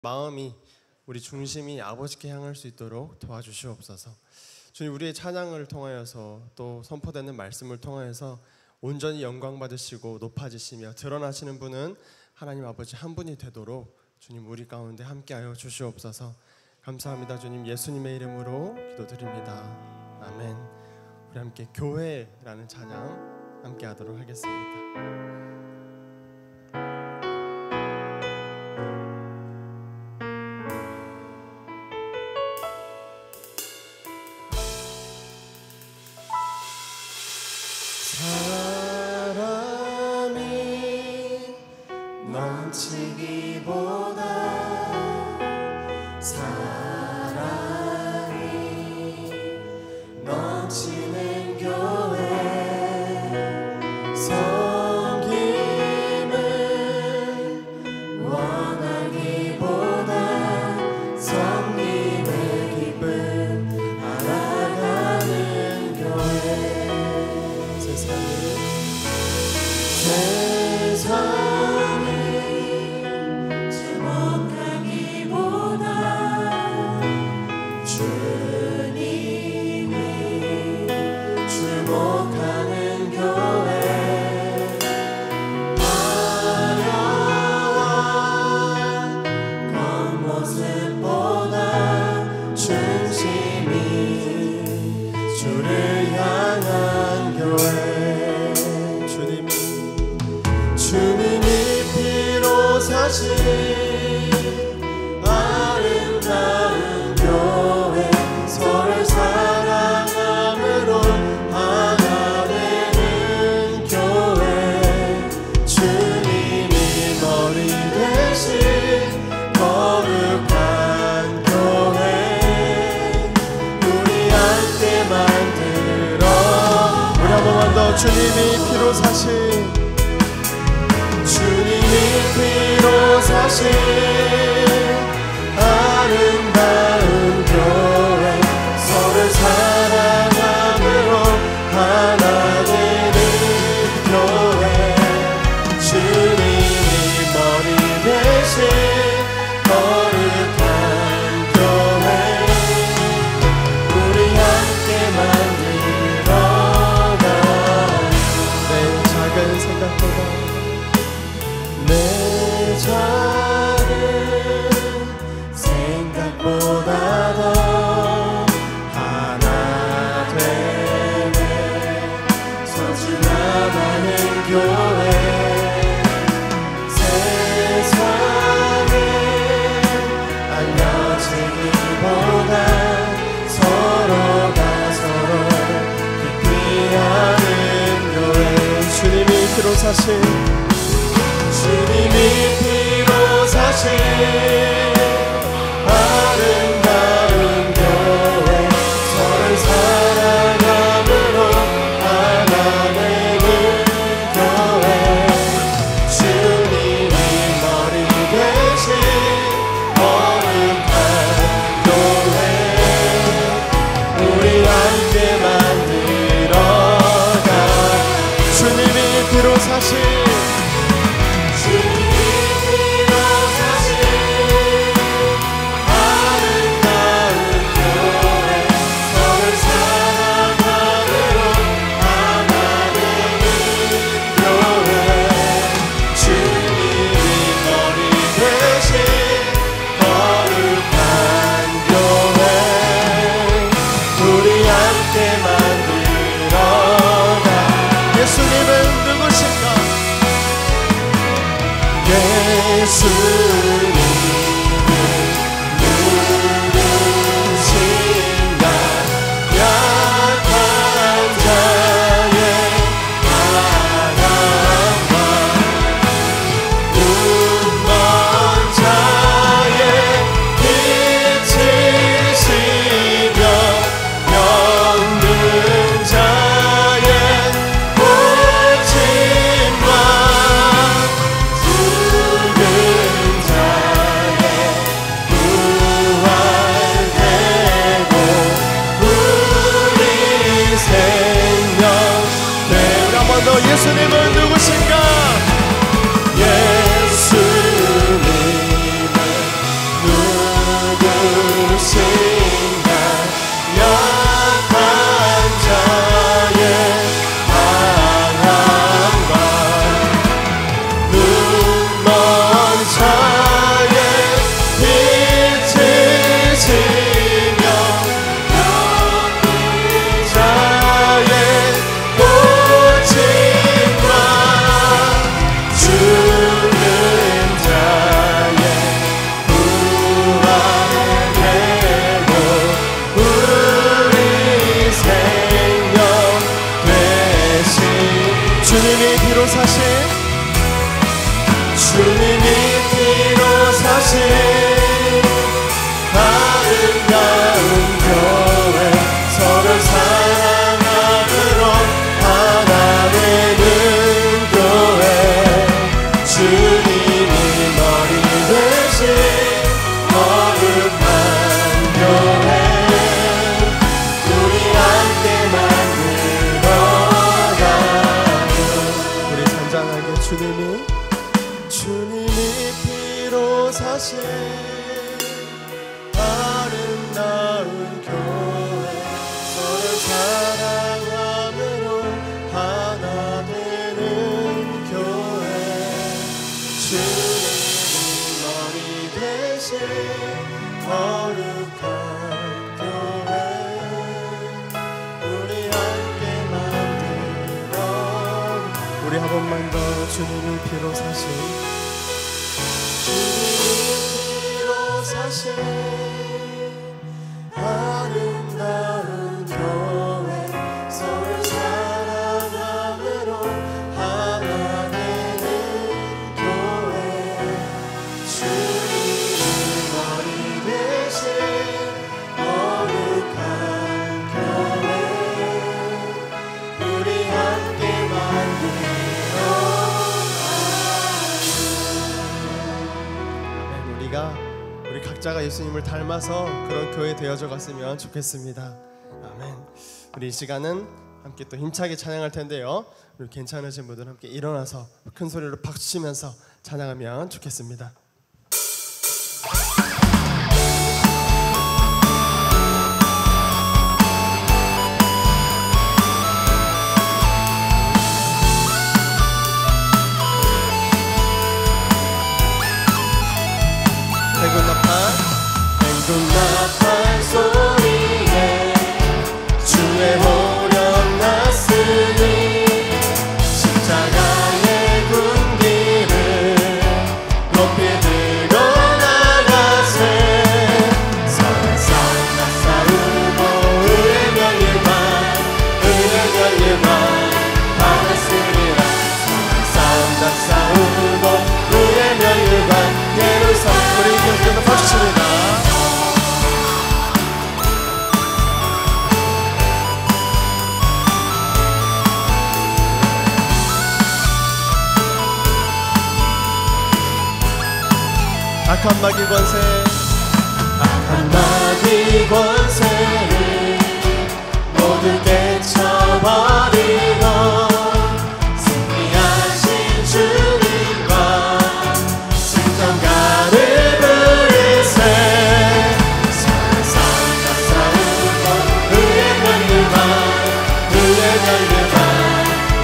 마음이 우리 중심이 아버지께 향할 수 있도록 도와주시옵소서. 주님, 우리의 찬양을 통하여서 또 선포되는 말씀을 통하여서 온전히 영광 받으시고 높아지시며 드러나시는 분은 하나님 아버지 한 분이 되도록 주님 우리 가운데 함께하여 주시옵소서. 감사합니다. 주님, 예수님의 이름으로 기도드립니다. 아멘. 우리 함께 교회라는 찬양 함께하도록 하겠습니다. 사랑이 넘치기보다 사랑이 넘치는 교회 섬김을 원하기보다 섬김의 기쁨 알아가는 교회 세상이 주목하기보다 주님이 주목하는 교회 화려한 겉모습보다 중심이 주를 향한 교회 주님이 피로 사신 아름다운 교회 서로를 사랑함으로 하나 되는 교회 주님이 머리 대신 거룩한 교회 우리 함께 만들어 우리 한 번만 더 주님이 피로 사신 주님이 피로 사신 아름다운 교회 서로를 사랑함으로 하나 되는 교회 주님이 머리 대신 거룩한 교회 우리 함께 만들어가 내 작은 생각보다 내 작은 생각보다 더 하나 되네 소중함하는 교회 세상에 알려지기보다 서로가 서로 깊이 하는 교회 주님이 피로 사신 주님이 피로 사신 아름다운 교회 서로를 사랑함으로 하나 되는 교회 주님이 머리 대신 거룩한 교회 우리 함께 만들어가 주님이 피로 사신 주님이 피로 사신 아름다운 교회 서로 사랑함으로 하나 되는 교회 주님이 머리 되신 거룩한 교회 우리 함께 만들어 우리 한 번만 더 주님이 피로 사신 아름다운 교회 서로 사랑함으로 하나 되는 교회 주님이 머리 되신 거룩한 교회 우리 함께 만들어 우리 각자가 예수님을 닮아서 그런 교회 되어져 갔으면 좋겠습니다. 아멘. 우리 이 시간은 함께 또 힘차게 찬양할 텐데요. 우리 괜찮으신 분들 함께 일어나서 큰 소리로 박수 치면서 찬양하면 좋겠습니다. 나팔 소리에 주의 호령 났으니 십자가의 군기를 높이 들고 나가세 서로 싸우고 의의 멸류관 받았으리라 서로 싸우고 의의 멸류관 예루살렘 우리 교회도 박수칩니다. 악한 마귀 권세 악한 마귀 권세를 모두 깨쳐버리고 승리하신 주님과 승전가를 부르세 싸우고 의의 멸류관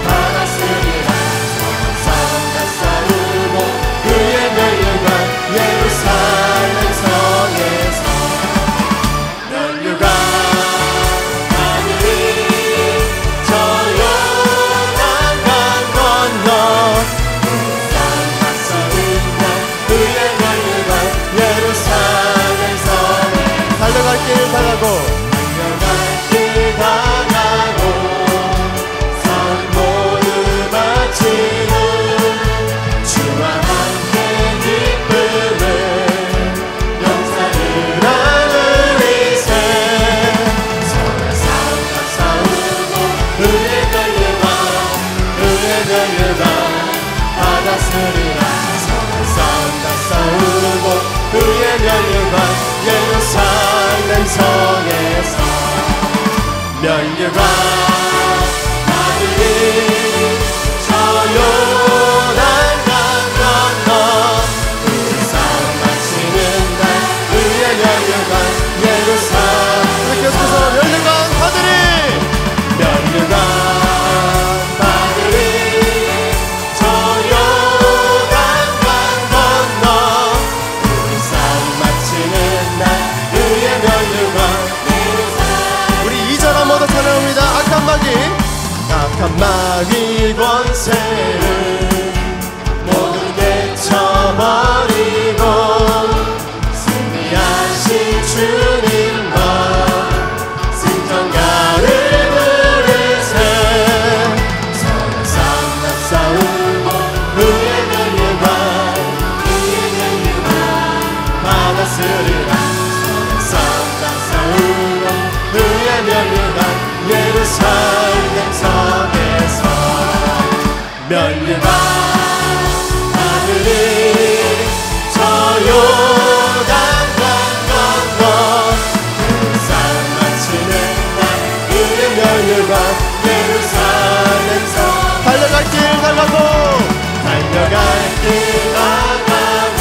받았으리라 싸우고 의의 멸류관 예루살렘 성에서 멸류관 하늘이 저 요단강 건너 싸우는 날 의의 멸류관 예루살렘 성에 달려갈 길 달라고 산 모두 바치는 주와 함께 기쁨을 영상을 나누리세 서로 싸우고 의의 멸류관 받았으리라 서로 싸우고 의의 멸류관 예루살렘 성에서 멸류관 하늘이 저 요단강 건너 우리 싸움 마치는 날 의의 멸류관 예루살렘 계속해서 멸류관 멸류관 하늘이 저 요단강 건너 우리 싸움 마치는 날 의의 멸류관 우리 2절 한 번 더 찬양합니다. 악한 마귀 권세를 모두 깨쳐버리고 승리하신 주님과 승전가를 부르세 서로 싸우고 의의 멸류관 받았으리라 싸우고 의의 멸류관 예루살렘 성에서 멸류관 하늘이 저 요단강 건너 싸움 마치는 날 의의 멸류관 예루살렘 성 달려갈 길 달라고 달려갈 길 나가고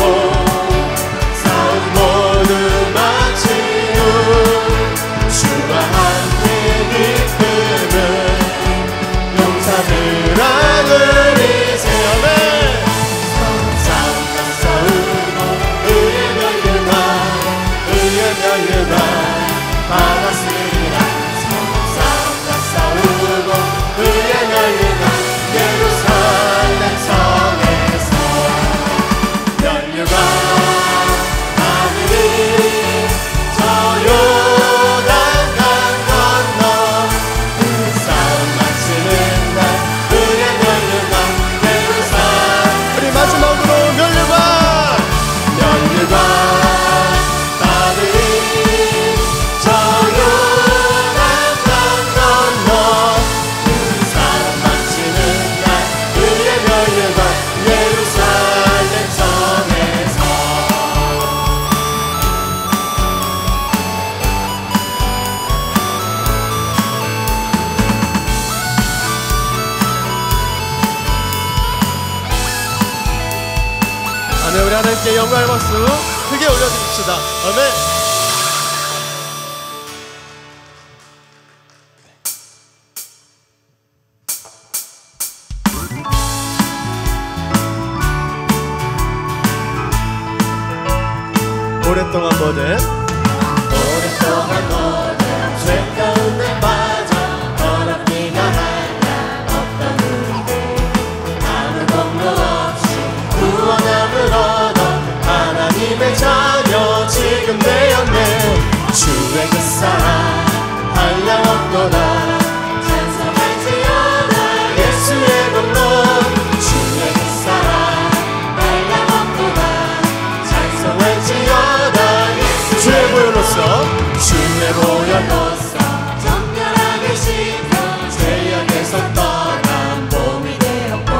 하나님께 영광의 박수 크게 올려드립시다. 아멘. 오랫동안 뭐든 죄 가운데 빠져 더럽기가 하나 없던 우리들 아무 공로 없이 구원함을 얻어 하나님의 자녀 지금 되었네. 주의 그 사랑 한량 없도다 찬송할지어다 예수의 공로. 주의 그 사랑 한량 없도다 찬송할지어다 예수. 주의 보혈로서 주의 보혈로서 정결하게 씻어 죄악에서 떠난 몸이 되었고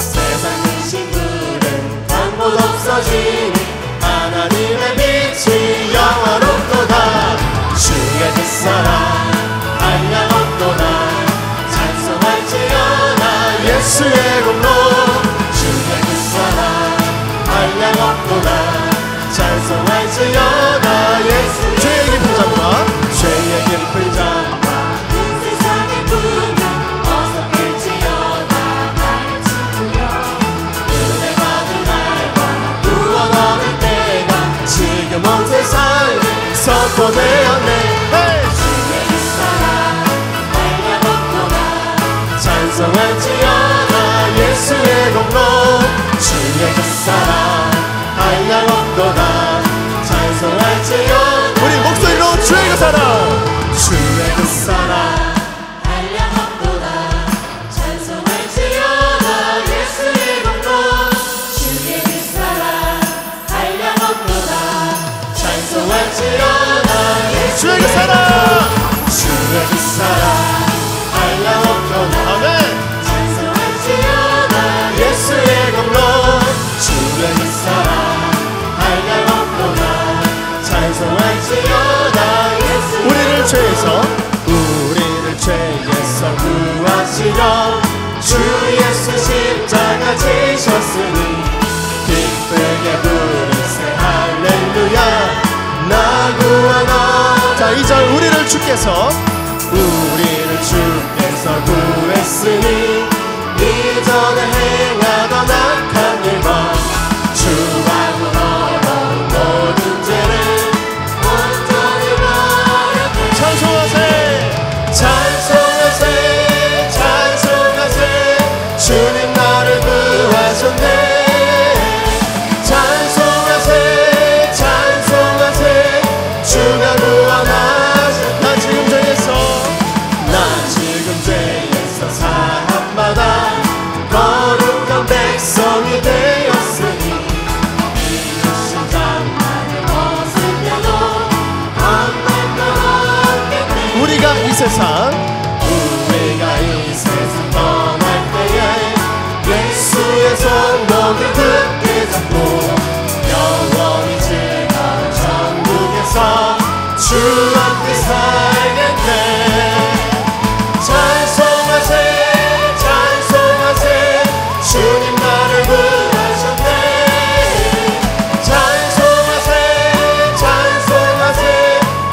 세상 근심들은 방법 없어지니 하나님의 빛이 영원롭도다. 주의 그 사랑 한량 없도다 찬송할지어다 예수의 공로. 주의 그 사랑 한량 없도다 찬송할지어다 예수. 죄의 깊은 잠과 죄의 깊은 잠과 이 세상의 꿈을 어서 깰지어다 나의 친구여. 은혜 받은 날과 구원 얻을 때가 지금 온 세상에 선포되었네. 주의 그 사랑 한량 없도다 찬송할지어다 예수의 공로. 주의 그 사랑 한량 없도다 찬송할지어다. 우리 목소리로 주의 그 사랑 주의 그 사랑 한량 없도다 찬송할지어다 예수의 공로. 주의 그 사랑 한량 없도다 찬송할지어다 예수의 주의 그 사랑 주의 그 사랑 한량 없도다 아멘. 찬송할지어다 예수의 공로. 주의 그 사랑 한량 없도다 찬송할지어다 예수. 우리를 죄에서 구하시려 주 예수 십자가 지셨으니 기쁘게 부르세 할렐루야 나 구하노. 자 2절 우리를 주께서 구했으니 이전에 행하던 악한 일과 주하고 너로 모든 죄를 온전히 버렸네. 찬송하세 찬송하세 찬송하세 주님 나를 구하셨네. 찬송하세 찬송하세 주가 구원하셨네. 난 지금 죄에서 난 지금 죄에서 사함마다 거룩한 백성이 되었으니 이루신 장막을 벗으며도 건널 없겠네. 우리가 이 세상 떠날 때에 예수의 손목을 굳게 잡고 영원히 즐거운 천국에서 주 앞에 살겠네. 찬송하세 찬송하세 주님 나를 구하셨네. 찬송하세 찬송하세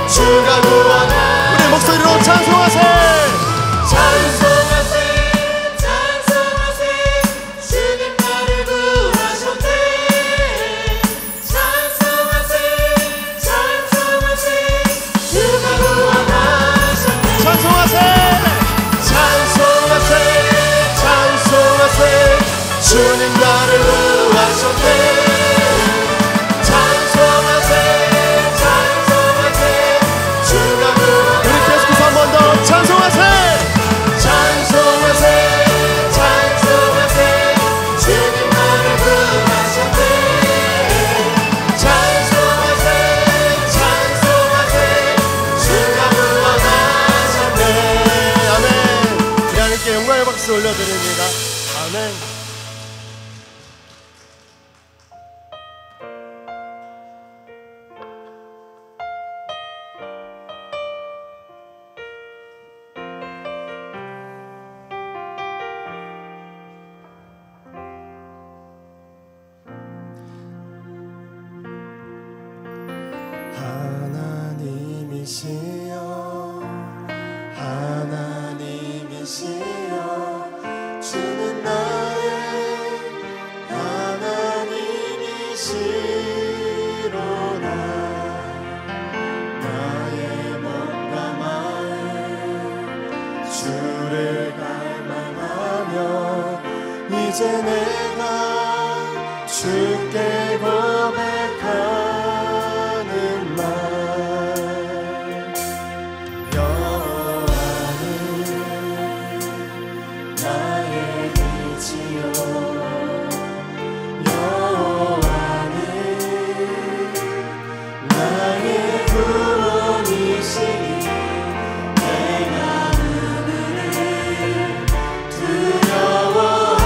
주가 구원하셨네. 우리 목소리로 찬송하세 찬송하세 찬송하세 주님 나를 구하셨네. 찬송하세 찬송하세 주가 구원하셨네. 찬송하세 찬송하세 찬송하세 주님 나를 구하셨네. 찬송하세 찬송하세 주가 구원하셨네. 우리 계속해서 한 번 더 찬송하세 찬송하세 찬송하세 주님 나를 구하셨네. 찬송하세 찬송하세 주가 구원하셨네. 아멘. 우리 하나님께 영광의 박수 올려드립니다. 아멘. 하나님이시여 하나님이시여 주는 나의 하나님이시로다 나의 몸과 마음 주를 갈망하며 이제 내가 주께 고백하는 말 여호와는 나의 빛이요 여호와는 나의 구원이시니 내가 누구를 두려워하리요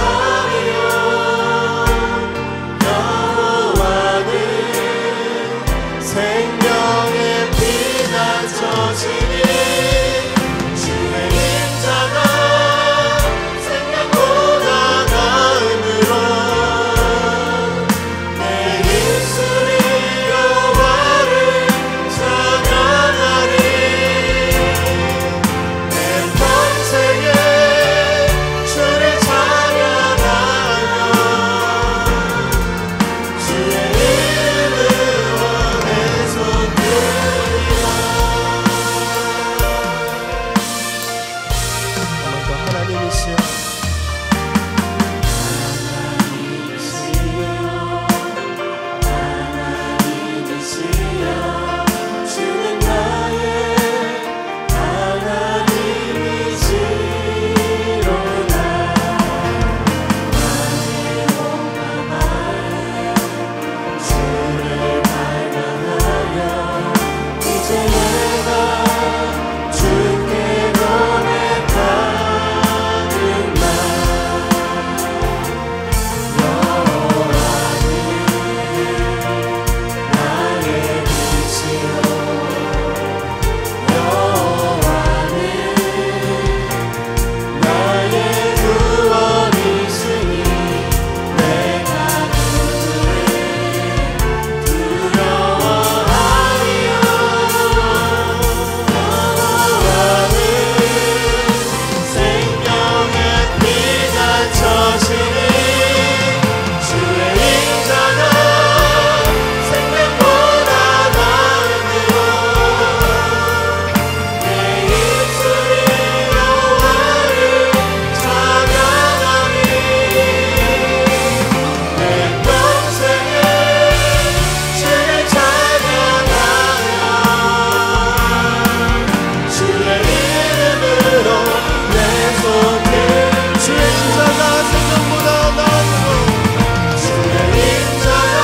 여호와는 생명의 피가 젖으니 주의 임자가 생명보다 나음으로 내 입술이 여호와를 찬양하리 내 평생에 주를 찬양하며 주의 이름을 원해서 부르리라 한번 더 하나님이시여 하나님이시여 주는 나의 하나님이시로다 나의 몸과 마음 주를 갈망하며 이제 내가 주께 고백하는 말 여호와는 나의 빛이요 여호와는 나의 구원이시니 내가 누구를 두려워하리요 여호와는 생명의 피가 젖으니 주의 임자가 생명보다 나음으로 내 입술이 여호와를 찬양하리 내 평생에 주를 찬양하며 주의 이름으로 내 손을 주의 임자가 생명보다 나음으로 주의 임자가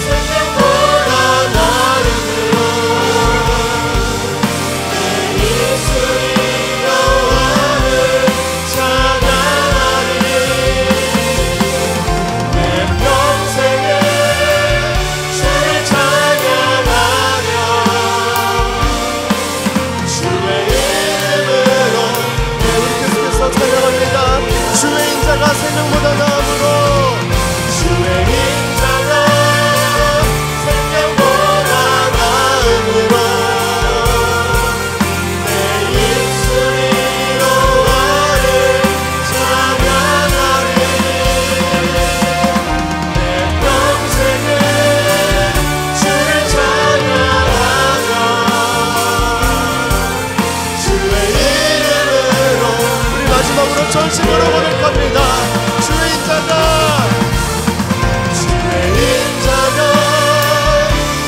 생명보다 나음으로 내 입술이 여호와를 찬양하리 내 평생에 주를 찬양하며 주의 이름으로 우리 계속해서 찬양합니다 주의 인자가 생명보다 나음으로 주의 인자가 생명보다 나음으로 내 입술이 여호와를 찬양하리 내 평생에 주를 찬양하며 주의 이름으로 우리 마지막으로 전심으로 고백합니다 주의 인자가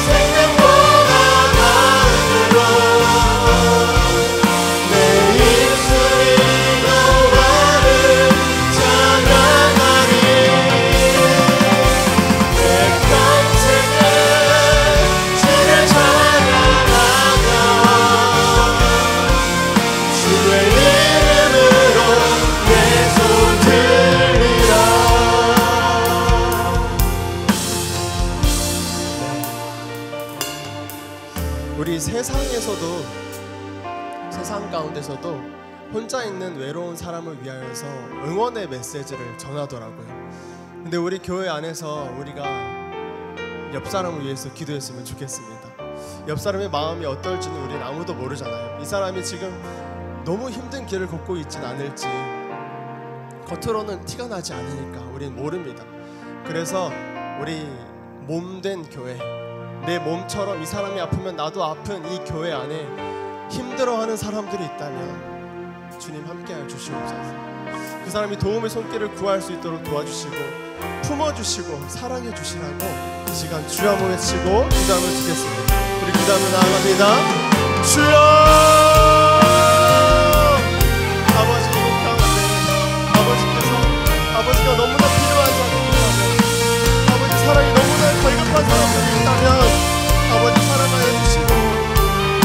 생명보다 나음으로 내 입술이 여호와를 찬양하리 내 평생에 주를 찬양하며 주의 이름으로 내 손 들리라 우리 세상 가운데서도 혼자 있는 외로운 사람을 위하여서 응원의 메시지를 전하더라고요. 근데 우리 교회 안에서 우리가 옆 사람을 위해서 기도했으면 좋겠습니다. 옆 사람의 마음이 어떨지는 우리는 아무도 모르잖아요. 이 사람이 지금 너무 힘든 길을 걷고 있진 않을지 겉으로는 티가 나지 않으니까 우리는 모릅니다. 그래서 우리 몸된 교회, 내 몸처럼 이 사람이 아프면 나도 아픈 이 교회 안에 힘들어하는 사람들이 있다면 주님 함께하여 주시옵소서. 그 사람이 도움의 손길을 구할 수 있도록 도와주시고 품어주시고 사랑해 주시라고 이 시간 주여 한번 외치고 기도함을 드리겠습니다. 우리 기도함을 나아갑니다. 주여! 아버지 이곳 가운데 아버지가 너무나 필요한 자들이 있다면, 아버지 사랑이 너무나 걸급한 사람들이 있다면 아버지 사랑하여 주시고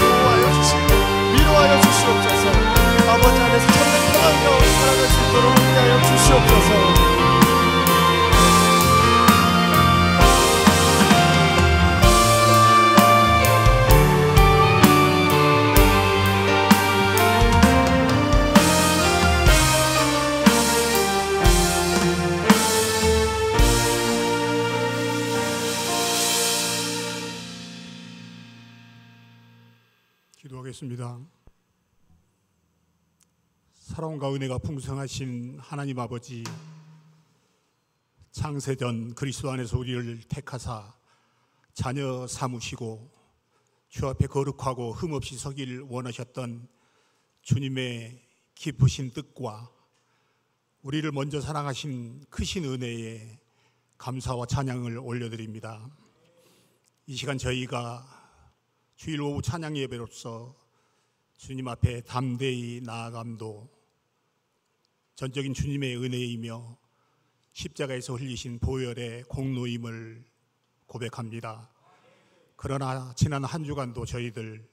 보호하여 주시고 위로하여 주시옵소서. 아버지 안에서 참된 평안 가운데 살아갈 수 있도록 인도하여 주시옵소서. 기도하겠습니다. 사랑과 은혜가 풍성하신 하나님 아버지, 창세전 그리스도 안에서 우리를 택하사 자녀 삼으시고 주 앞에 거룩하고 흠없이 서길 원하셨던 주님의 깊으신 뜻과 우리를 먼저 사랑하신 크신 은혜에 감사와 찬양을 올려드립니다. 이 시간 저희가 주일 오후 찬양 예배로서 주님 앞에 담대히 나아감도 전적인 주님의 은혜이며 십자가에서 흘리신 보혈의 공로임을 고백합니다. 그러나 지난 한 주간도 저희들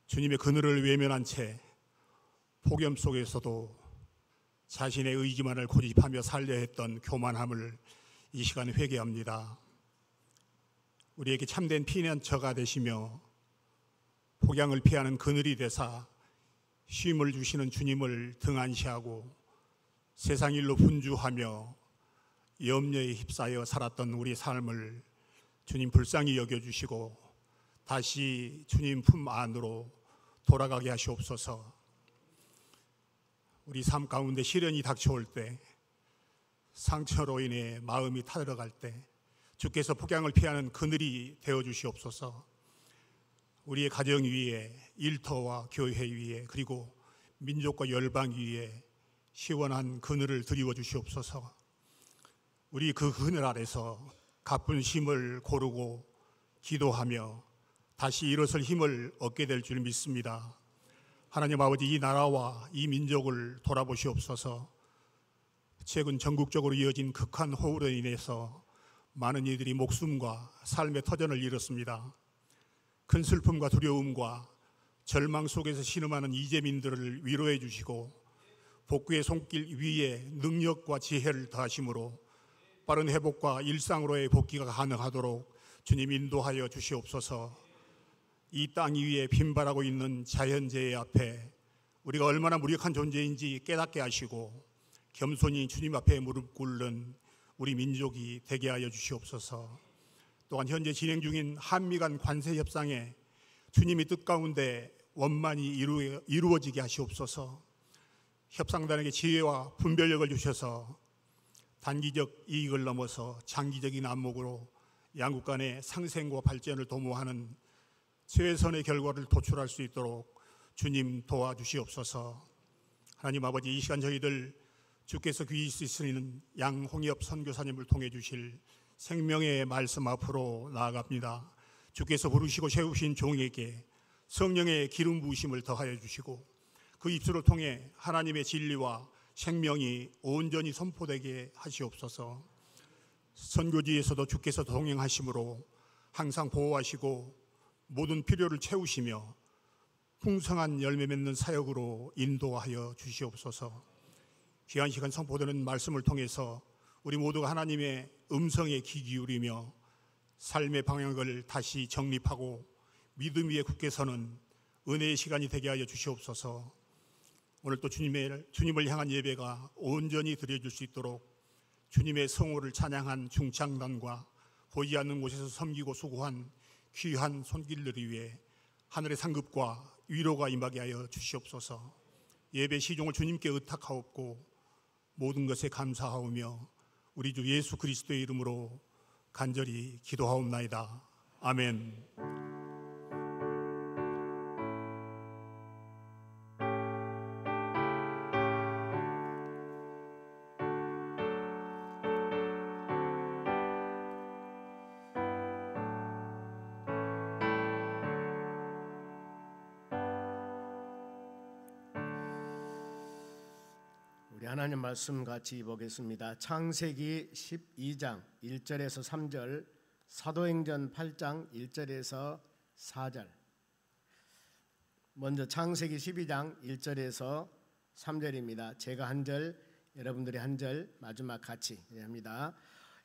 주님의 그늘을 외면한 채 폭염 속에서도 자신의 의지만을 고집하며 살려 했던 교만함을 이 시간에 회개합니다. 우리에게 참된 피난처가 되시며 폭양을 피하는 그늘이 되사 쉼을 주시는 주님을 등한시하고 세상 일로 분주하며 염려에 휩싸여 살았던 우리 삶을 주님 불쌍히 여겨주시고 다시 주님 품 안으로 돌아가게 하시옵소서. 우리 삶 가운데 시련이 닥쳐올 때, 상처로 인해 마음이 타들어갈 때 주께서 폭양을 피하는 그늘이 되어주시옵소서. 우리의 가정 위에, 일터와 교회 위에, 그리고 민족과 열방 위에 시원한 그늘을 드리워 주시옵소서. 우리 그 그늘 아래서 가쁜 쉼을 고르고 기도하며 다시 일어설 힘을 얻게 될 줄 믿습니다. 하나님 아버지, 이 나라와 이 민족을 돌아보시옵소서. 최근 전국적으로 이어진 극한 호우로 인해서 많은 이들이 목숨과 삶의 터전을 잃었습니다. 큰 슬픔과 두려움과 절망 속에서 신음하는 이재민들을 위로해 주시고 복구의 손길 위에 능력과 지혜를 더하심으로 빠른 회복과 일상으로의 복귀가 가능하도록 주님 인도하여 주시옵소서. 이 땅 위에 빈발하고 있는 자연재해 앞에 우리가 얼마나 무력한 존재인지 깨닫게 하시고 겸손히 주님 앞에 무릎 꿇는 우리 민족이 되게 하여 주시옵소서. 또한 현재 진행 중인 한미 간 관세 협상에 주님의 뜻 가운데 원만히 이루어지게 하시옵소서. 협상단에게 지혜와 분별력을 주셔서 단기적 이익을 넘어서 장기적인 안목으로 양국 간의 상생과 발전을 도모하는 최선의 결과를 도출할 수 있도록 주님 도와주시옵소서. 하나님 아버지, 이 시간 저희들 주께서 귀히 쓰시는 양홍엽 선교사님을 통해 주실 생명의 말씀 앞으로 나아갑니다. 주께서 부르시고 세우신 종에게 성령의 기름 부으심을 더하여 주시고 그 입술을 통해 하나님의 진리와 생명이 온전히 선포되게 하시옵소서. 선교지에서도 주께서 동행하심으로 항상 보호하시고 모든 필요를 채우시며 풍성한 열매 맺는 사역으로 인도하여 주시옵소서. 귀한 시간 선포되는 말씀을 통해서 우리 모두가 하나님의 음성에 귀 기울이며 삶의 방향을 다시 정립하고 믿음 위에 굳게 서는 은혜의 시간이 되게 하여 주시옵소서. 오늘 또 주님을 향한 예배가 온전히 드려질 수 있도록 주님의 성호를 찬양한 중창단과 보이지 않는 곳에서 섬기고 수고한 귀한 손길들을 위해 하늘의 상급과 위로가 임하게 하여 주시옵소서. 예배 시종을 주님께 의탁하옵고 모든 것에 감사하오며 우리 주 예수 그리스도의 이름으로 간절히 기도하옵나이다. 아멘. 우리 하나님 말씀 같이 보겠습니다. 창세기 12장 1절에서 3절, 사도행전 8장 1절에서 4절. 먼저 창세기 12장 1절에서 3절입니다. 제가 한 절, 여러분들이 한 절, 마지막 같이 합니다.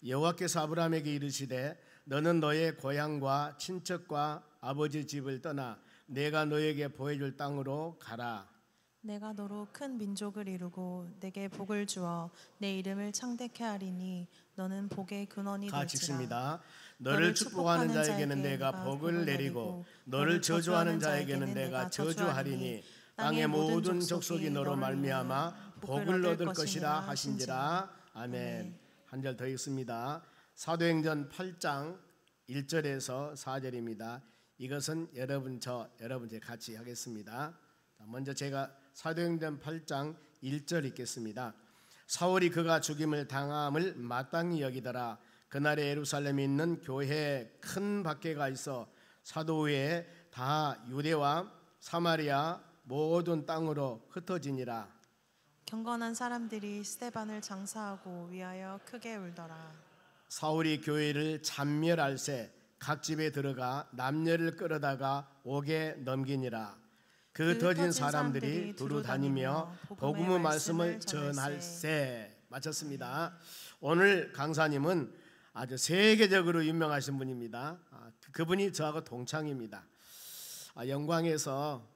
여호와께서 아브라함에게 이르시되 너는 너의 고향과 친척과 아버지 집을 떠나 내가 너에게 보여줄 땅으로 가라. 내가 너로 큰 민족을 이루고 내게 복을 주어 내 이름을 창대케 하리니 너는 복의 근원이 같이 될지라. 읽습니다. 너를 축복하는 자에게는 내가 복을 내리고 너를 저주하는 자에게는 내가 저주하리니 땅의 모든 족속이 너로 말미암아 복을 얻을 것이라 하신지라. 아멘. 한 절 더 읽습니다. 사도행전 8장 1절에서 4절입니다. 이것은 여러분 제 같이 하겠습니다. 먼저 제가 사도행전 8장 1절 읽겠습니다. 사울이 그가 죽임을 당함을 마땅히 여기더라. 그날에 예루살렘에 있는 교회에 큰 박해가 있어 사도 후에 다 유대와 사마리아 모든 땅으로 흩어지니라. 경건한 사람들이 스데반을 장사하고 위하여 크게 울더라. 사울이 교회를 잔멸할새 각 집에 들어가 남녀를 끌어다가 옥에 넘기니라. 그 터진 사람들이 두루 다니며 복음의 말씀을 전할세. 마쳤습니다. 오늘 강사님은 아주 세계적으로 유명하신 분입니다. 그분이 저하고 동창입니다. 영광에서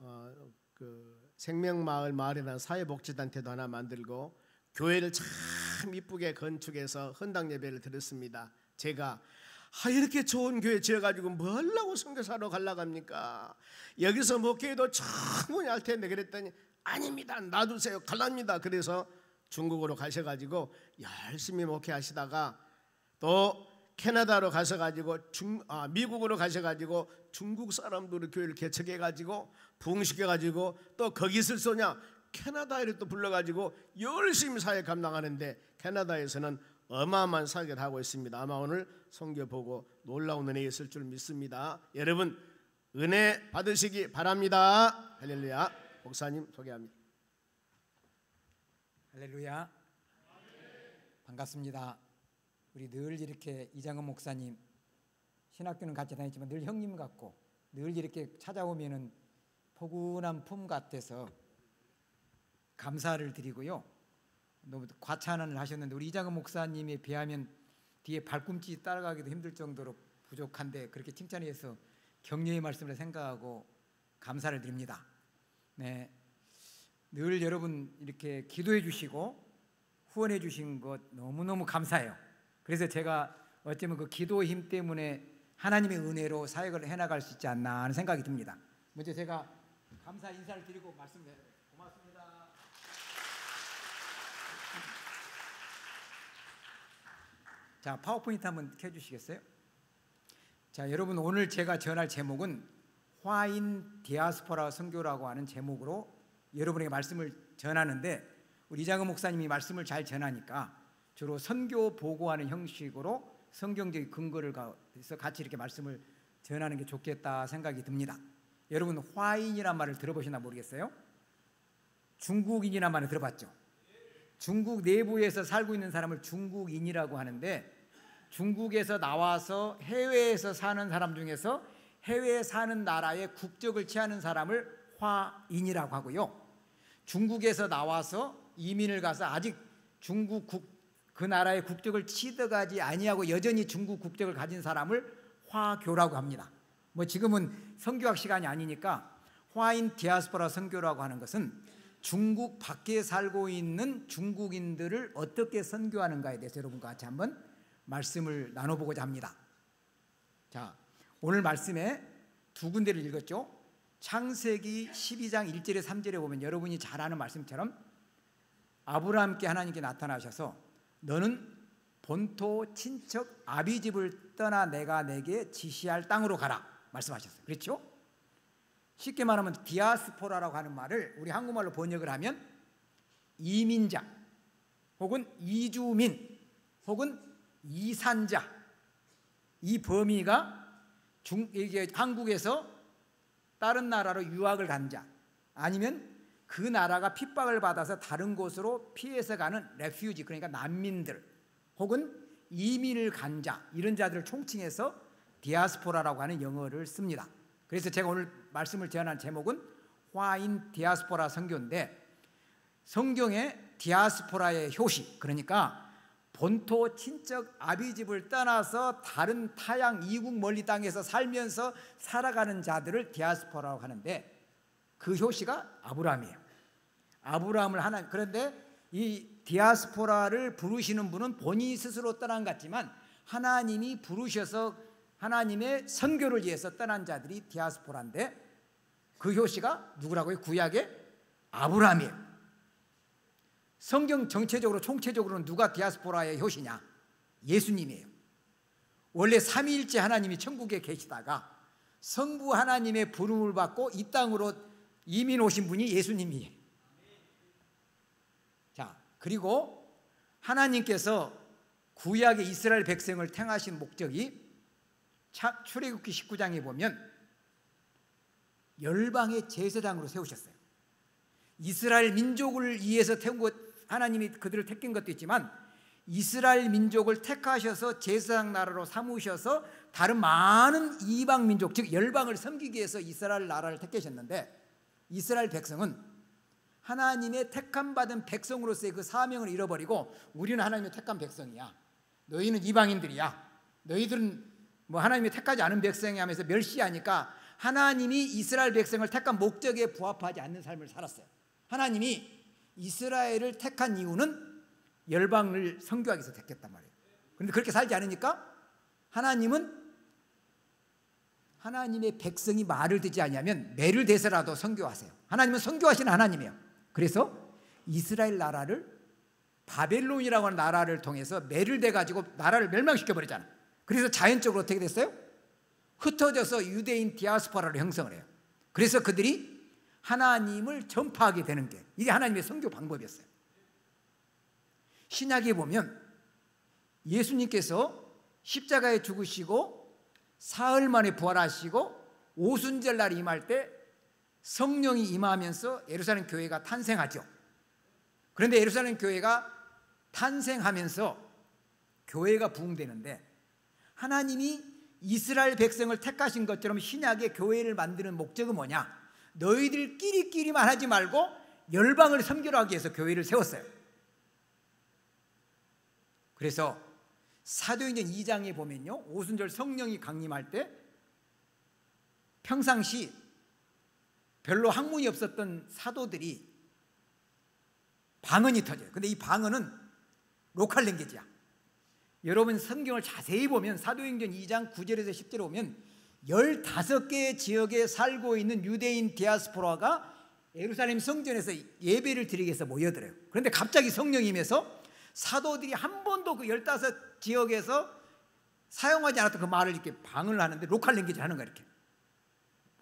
그 생명마을이라는 사회복지단체도 하나 만들고 교회를 참 이쁘게 건축해서 헌당 예배를 드렸습니다. 제가 이렇게 좋은 교회 지어가지고 뭐 하려고 선교사로 가려고 합니까? 여기서 목회도 충분히 할 텐데 그랬더니 아닙니다. 놔두세요. 갈랍니다. 그래서 중국으로 가셔가지고 열심히 목회하시다가 또 캐나다로 가셔가지고 미국으로 가셔가지고 중국 사람들의 교회를 개척해가지고 부흥시켜가지고 또 거기 있을 소냐 캐나다에 또 불러가지고 열심히 사회 감당하는데 캐나다에서는 어마어마한 사역을 하고 있습니다. 아마 오늘 선교 보고 놀라운 은혜 있을 줄 믿습니다. 여러분 은혜 받으시기 바랍니다. 할렐루야. 목사님 소개합니다. 할렐루야. 반갑습니다. 우리 늘 이렇게 이장은 목사님 신학교는 같이 다녔지만 늘 형님 같고 늘 이렇게 찾아오면은 포근한 품 같아서 감사를 드리고요. 너무 과찬을 하셨는데 우리 이장은 목사님에 비하면 뒤에 발꿈치 따라가기도 힘들 정도로 부족한데 그렇게 칭찬해서 격려의 말씀을 생각하고 감사를 드립니다. 네, 늘 여러분 이렇게 기도해 주시고 후원해 주신 것 너무너무 감사해요. 그래서 제가 어쩌면 그 기도의 힘 때문에 하나님의 은혜로 사역을 해나갈 수 있지 않나 하는 생각이 듭니다. 먼저 제가 감사 인사를 드리고 말씀드려요. 고맙습니다. 자, 파워포인트 한번 켜주시겠어요? 자, 여러분 오늘 제가 전할 제목은 화인 디아스포라 선교라고 하는 제목으로 여러분에게 말씀을 전하는데 우리 이장은 목사님이 말씀을 잘 전하니까 주로 선교 보고하는 형식으로 성경적인 근거를 가서 같이 이렇게 말씀을 전하는 게 좋겠다 생각이 듭니다. 여러분 화인이란 말을 들어보시나 모르겠어요? 중국인이란 말을 들어봤죠? 중국 내부에서 살고 있는 사람을 중국인이라고 하는데 중국에서 나와서 해외에서 사는 사람 중에서 해외에 사는 나라의 국적을 취하는 사람을 화인이라고 하고요. 중국에서 나와서 이민을 가서 아직 중국 그 나라의 국적을 취득하지 아니하고 여전히 중국 국적을 가진 사람을 화교라고 합니다. 뭐 지금은 선교학 시간이 아니니까 화인 디아스포라 선교라고 하는 것은 중국 밖에 살고 있는 중국인들을 어떻게 선교하는가에 대해서 여러분과 같이 한번 말씀을 나눠보고자 합니다. 자, 오늘 말씀에 두 군데를 읽었죠. 창세기 12장 1절에 3절에 보면 여러분이 잘 아는 말씀처럼 아브라함께 하나님께 나타나셔서 너는 본토 친척 아비집을 떠나 내가 내게 지시할 땅으로 가라 말씀하셨어요. 그렇죠? 쉽게 말하면 디아스포라라고 하는 말을 우리 한국말로 번역을 하면 이민자 혹은 이주민 혹은 이산자, 이 범위가 이게 한국에서 다른 나라로 유학을 간 자, 아니면 그 나라가 핍박을 받아서 다른 곳으로 피해서 가는 레퓨지, 그러니까 난민들 혹은 이민을 간 자, 이런 자들을 총칭해서 디아스포라라고 하는 영어를 씁니다. 그래서 제가 오늘 말씀을 제안한 제목은 화인 디아스포라 선교인데, 성경의 디아스포라의 효시, 그러니까 본토 친척 아비집을 떠나서 다른 타양 이국 멀리 땅에서 살면서 살아가는 자들을 디아스포라라고 하는데, 그 효시가 아브라함이에요. 아브라함을 하나님, 그런데 이 디아스포라를 부르시는 분은 본인이 스스로 떠난 것 같지만 하나님이 부르셔서 하나님의 선교를 위해서 떠난 자들이 디아스포라인데, 그 효시가 누구라고요? 구약의 아브라함이에요. 성경 전체적으로 총체적으로는 누가 디아스포라의 효시냐? 예수님이에요. 원래 삼위일체 하나님이 천국에 계시다가 성부 하나님의 부름을 받고 이 땅으로 이민 오신 분이 예수님이에요. 자, 그리고 하나님께서 구약의 이스라엘 백성을 택하신 목적이 출애굽기 19장에 보면 열방의 제사장으로 세우셨어요. 이스라엘 민족을 위해서 태운 것, 하나님이 그들을 택한 것도 있지만 이스라엘 민족을 택하셔서 제사장 나라로 삼으셔서 다른 많은 이방 민족, 즉 열방을 섬기기 위해서 이스라엘 나라를 택하셨는데, 이스라엘 백성은 하나님의 택함 받은 백성으로서의 그 사명을 잃어버리고 우리는 하나님의 택한 백성이야, 너희는 이방인들이야, 너희들은 뭐 하나님이 택하지 않은 백성이 하면서 멸시하니까 하나님이 이스라엘 백성을 택한 목적에 부합하지 않는 삶을 살았어요. 하나님이 이스라엘을 택한 이유는 열방을 선교하기 위해서 택했단 말이에요. 그런데 그렇게 살지 않으니까 하나님은 하나님의 백성이 말을 듣지 않으면 매를 대서라도 선교하세요. 하나님은 선교하시는 하나님이에요. 그래서 이스라엘 나라를 바벨론이라고 하는 나라를 통해서 매를 대가지고 나라를 멸망시켜버렸잖아요. 그래서 자연적으로 어떻게 됐어요? 흩어져서 유대인 디아스포라를 형성을 해요. 그래서 그들이 하나님을 전파하게 되는 게 이게 하나님의 선교 방법이었어요. 신약에 보면 예수님께서 십자가에 죽으시고 사흘 만에 부활하시고 오순절 날이 임할 때 성령이 임하면서 예루살렘 교회가 탄생하죠. 그런데 예루살렘 교회가 탄생하면서 교회가 부흥되는데, 하나님이 이스라엘 백성을 택하신 것처럼 신약의 교회를 만드는 목적은 뭐냐? 너희들끼리만 하지 말고 열방을 선교하기 위해서 교회를 세웠어요. 그래서 사도행전 2장에 보면요, 오순절 성령이 강림할 때 평상시 별로 학문이 없었던 사도들이 방언이 터져요. 근데 이 방언은 로컬 랭귀지야. 여러분 성경을 자세히 보면 사도행전 2장 9절에서 10절에 보면 15개의 지역에 살고 있는 유대인 디아스포라가 예루살렘 성전에서 예배를 드리기 위해서 모여들어요. 그런데 갑자기 성령이 임해서 사도들이 한 번도 그 15지역에서 사용하지 않았던 그 말을 이렇게 방언을 하는데, 로컬 랭귀지를 하는 거야. 이렇게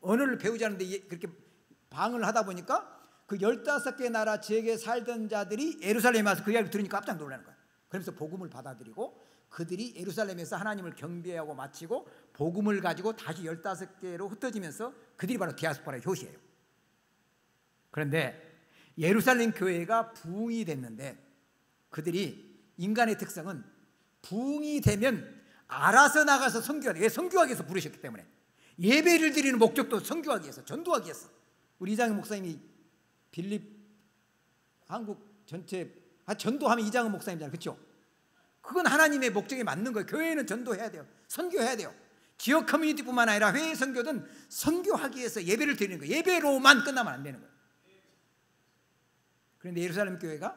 언어를 배우지 않는데 그렇게 방언을 하다 보니까 그 15개 나라 지역에 살던 자들이 예루살렘에 와서 그 이야기를 들으니까 깜짝 놀라는 거야. 그러면서 복음을 받아들이고 그들이 예루살렘에서 하나님을 경배하고 마치고 복음을 가지고 다시 15개로 흩어지면서 그들이 바로 디아스포라의 효시예요. 그런데 예루살렘 교회가 부흥이 됐는데, 그들이 인간의 특성은 부흥이 되면 알아서 나가서 선교하기, 왜? 선교하기 위해서 부르셨기 때문에. 예배를 드리는 목적도 선교하기 위해서, 전도하기 위해서. 우리 이장현 목사님이 빌립 한국 전체 전도하면 이장현 목사님이잖아요, 그렇죠? 그건 하나님의 목적에 맞는 거예요. 교회는 전도해야 돼요, 선교해야 돼요. 지역 커뮤니티뿐만 아니라 회의 선교든 선교하기 위해서 예배를 드리는 거예요. 예배로만 끝나면 안 되는 거예요. 그런데 예루살렘 교회가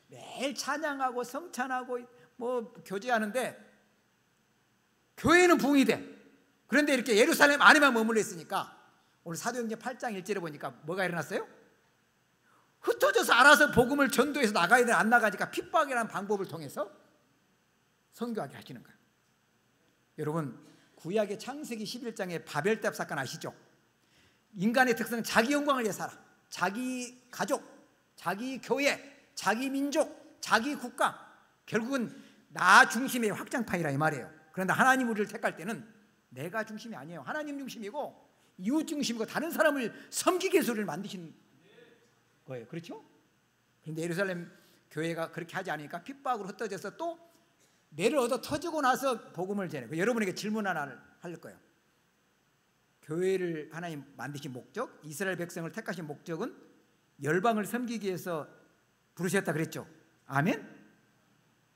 매일 찬양하고 성찬하고 뭐 교제하는데 교회는 부흥이 돼. 그런데 이렇게 예루살렘 안에만 머물러 있으니까 오늘 사도행전 8장 1절에 보니까 뭐가 일어났어요? 흩어져서 알아서 복음을 전도해서 나가야 되는데 안 나가니까 핍박이라는 방법을 통해서 선교하게 하시는 거예요. 여러분, 구약의 창세기 11장의 바벨탑 사건 아시죠? 인간의 특성은 자기 영광을 위해 살아. 자기 가족, 자기 교회, 자기 민족, 자기 국가, 결국은 나 중심의 확장판이라 이 말이에요. 그런데 하나님 우리를 택할 때는 내가 중심이 아니에요. 하나님 중심이고 이웃 중심이고 다른 사람을 섬기게 해서 우리를 만드신 거예요. 그렇죠? 그런데 예루살렘 교회가 그렇게 하지 않으니까 핍박으로 흩어져서 또 매를 얻어 터지고 나서 복음을 전해. 여러분에게 질문 하나를 할 거예요. 교회를 하나님 만드신 목적, 이스라엘 백성을 택하신 목적은 열방을 섬기기 위해서 부르셨다 그랬죠. 아멘?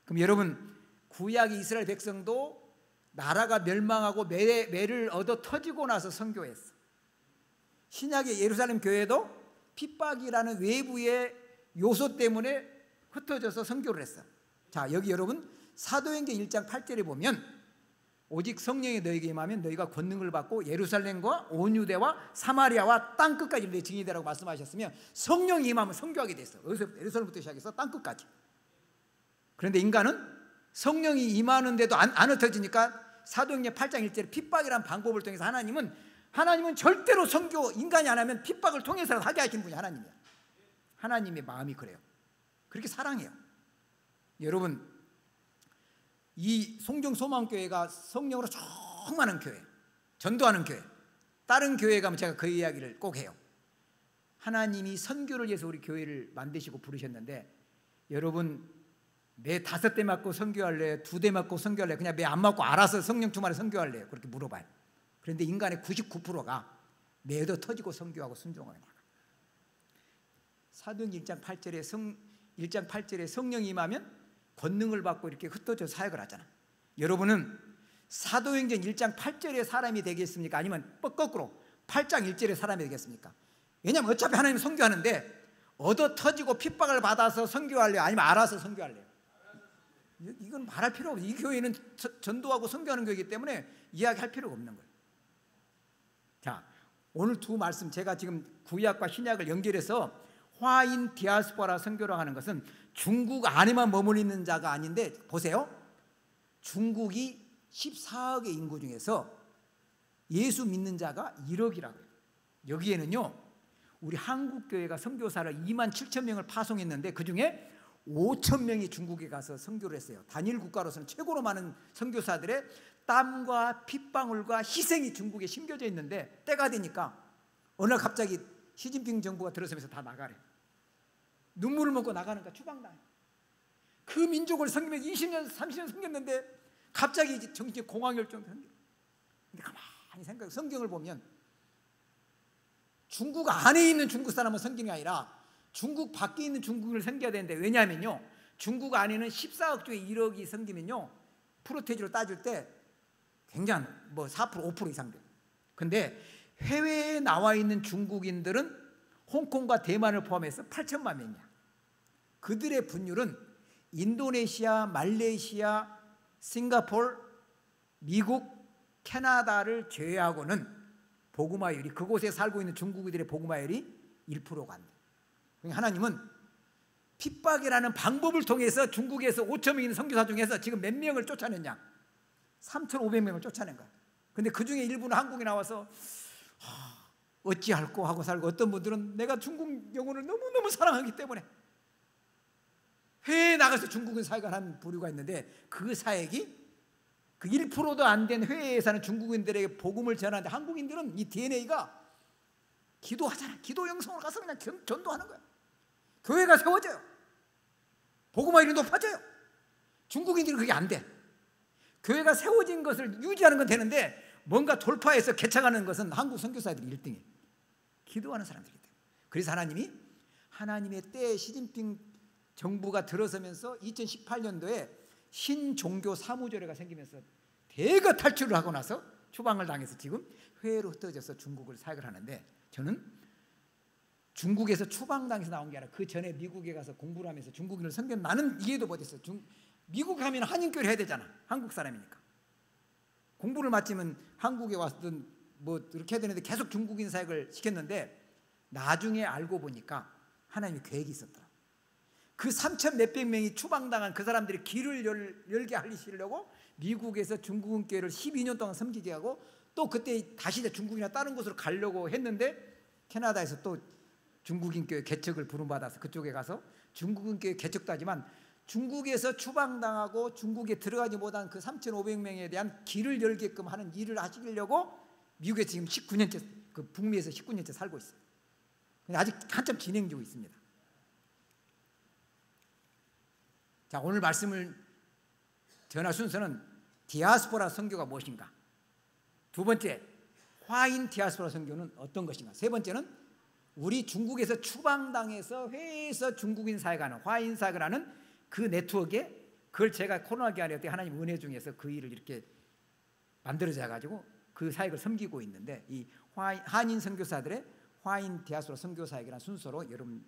그럼 여러분, 구약의 이스라엘 백성도 나라가 멸망하고 매를 얻어 터지고 나서 선교했어. 신약의 예루살렘 교회도 핍박이라는 외부의 요소 때문에 흩어져서 선교를 했어. 자, 여기 여러분 사도행전 1장 8절에 보면 오직 성령이 너에게 임하면 너희가 권능을 받고 예루살렘과 온 유대와 사마리아와 땅끝까지 내 증인이 되라고 말씀하셨으면 성령이 임하면 선교하게 됐어. 예루살렘부터 시작해서 땅끝까지. 그런데 인간은 성령이 임하는데도 안 흩어지니까 사도행전 8장 1절에 핍박이라는 방법을 통해서 하나님은 절대로 선교 인간이 안 하면 핍박을 통해서 하게 하신 분이 하나님이야. 하나님의 마음이 그래요. 그렇게 사랑해요. 여러분, 이 송정소망교회가 성령으로 충만한 교회, 전도하는 교회. 다른 교회 가면 제가 그 이야기를 꼭 해요. 하나님이 선교를 위해서 우리 교회를 만드시고 부르셨는데, 여러분 매 5대 맞고 선교할래요? 2대 맞고 선교할래요? 그냥 매 안 맞고 알아서 성령 충만에 선교할래요? 그렇게 물어봐요. 그런데 인간의 99%가 매도 터지고 선교하고 순종하게 나가. 사도행전 1장 8절에 성령이 임하면 권능을 받고 이렇게 흩어져 사역을 하잖아. 여러분은 사도행전 1장 8절의 사람이 되겠습니까? 아니면 거꾸로 8장 1절의 사람이 되겠습니까? 왜냐하면 어차피 하나님 선교하는데 얻어 터지고 핍박을 받아서 선교할래요? 아니면 알아서 선교할래요? 이건 말할 필요 없어요. 이 교회는 전도하고 선교하는 교회이기 때문에 이야기할 필요가 없는 거예요. 자, 오늘 두 말씀 제가 지금 구약과 신약을 연결해서 화인 디아스포라 선교라고 하는 것은 중국 안에만 머물러 있는 자가 아닌데, 보세요. 중국이 14억의 인구 중에서 예수 믿는 자가 1억이라고요. 여기에는요, 우리 한국교회가 선교사를 2만 7천 명을 파송했는데 그 중에 5천 명이 중국에 가서 선교를 했어요. 단일 국가로서는 최고로 많은 선교사들의 땀과 핏방울과 희생이 중국에 심겨져 있는데, 때가 되니까 어느 날 갑자기 시진핑 정부가 들어서면서 다 나가래. 눈물을 먹고 나가니까 추방당해. 그 민족을 섬기면서 20년 30년 섬겼는데 갑자기 정치 공황혈증 생겨. 근데 가만히 생각해, 성경을 보면 중국 안에 있는 중국 사람은 섬기는 게 아니라 중국 밖에 있는 중국을 섬겨야 되는데, 왜냐하면요, 중국 안에는 14억 중에 1억이 섬기면요, 프로테이지로 따질 때 굉장히 4% 5% 이상 돼요. 근데 해외에 나와 있는 중국인들은 홍콩과 대만을 포함해서 8천만 명이야. 그들의 분율은 인도네시아, 말레이시아, 싱가포르, 미국, 캐나다를 제외하고는 복음화율이, 그곳에 살고 있는 중국인들의 복음화율이 1%가 안 돼. 하나님은 핍박이라는 방법을 통해서 중국에서 5천 명 있는 선교사 중에서 지금 몇 명을 쫓아냈냐? 3,500명을 쫓아낸 거야. 근데 그 중에 일부는 한국에 나와서 어찌할꼬 하고 살고, 어떤 분들은 내가 중국 영혼을 너무너무 사랑하기 때문에 해외에 나가서 중국인 사역을 하는 부류가 있는데, 그 사역이 그 1%도 안 된 해외에 사는 중국인들에게 복음을 전하는데, 한국인들은 이 DNA가 기도하잖아. 기도 영성으로 가서 그냥 전도하는 거야. 교회가 세워져요. 복음화율이 높아져요. 중국인들은 그게 안 돼. 교회가 세워진 것을 유지하는 건 되는데, 뭔가 돌파해서 개척하는 것은 한국 선교사들이 1등이에요. 기도하는 사람들이기 때문에. 그래서 하나님이 하나님의 때에 시진핑 정부가 들어서면서 2018년도에 신종교 사무조례가 생기면서 대거 탈출을 하고 나서 추방을 당해서 지금 해외로 흩어져서 중국을 사역을 하는데, 저는 중국에서 추방당해서 나온 게 아니라 그 전에 미국에 가서 공부를 하면서 중국인을 나는 이해도 못했어요. 미국 가면 한인교회를 해야 되잖아. 한국 사람이니까. 공부를 마치면 한국에 왔든 뭐 이렇게 해야 되는데 계속 중국인 사역을 시켰는데 나중에 알고 보니까 하나님의 계획이 있었더라. 그 3천 몇백 명이 추방당한 그 사람들이 길을 열게 하시려고 미국에서 중국인 교회를 12년 동안 섬기게 하고 또 그때 다시 중국이나 다른 곳으로 가려고 했는데 캐나다에서 또 중국인 교회 개척을 부름받아서 그쪽에 가서 중국인 교회 개척도 하지만 중국에서 추방당하고 중국에 들어가지 못한 그 3,500명에 대한 길을 열게끔 하는 일을 하시려고 미국에 지금 19년째 그 북미에서 19년째 살고 있어요. 근데 아직 한참 진행 중에 있습니다. 자, 오늘 말씀을 전할 순서는 디아스포라 선교가 무엇인가? 두 번째, 화인 디아스포라 선교는 어떤 것인가? 세 번째는 우리 중국에서 추방당해서 해외에서 중국인 사역을 하는 화인 사역을 하는 그 네트워크에 그걸 제가 코로나 기간에 어떻게 하나님 은혜 중에서 그 일을 이렇게 만들어져 가지고 그 사역을 섬기고 있는데 이 한인 선교사들의 화인 디아스포라 선교 사역이라는 순서로 여러분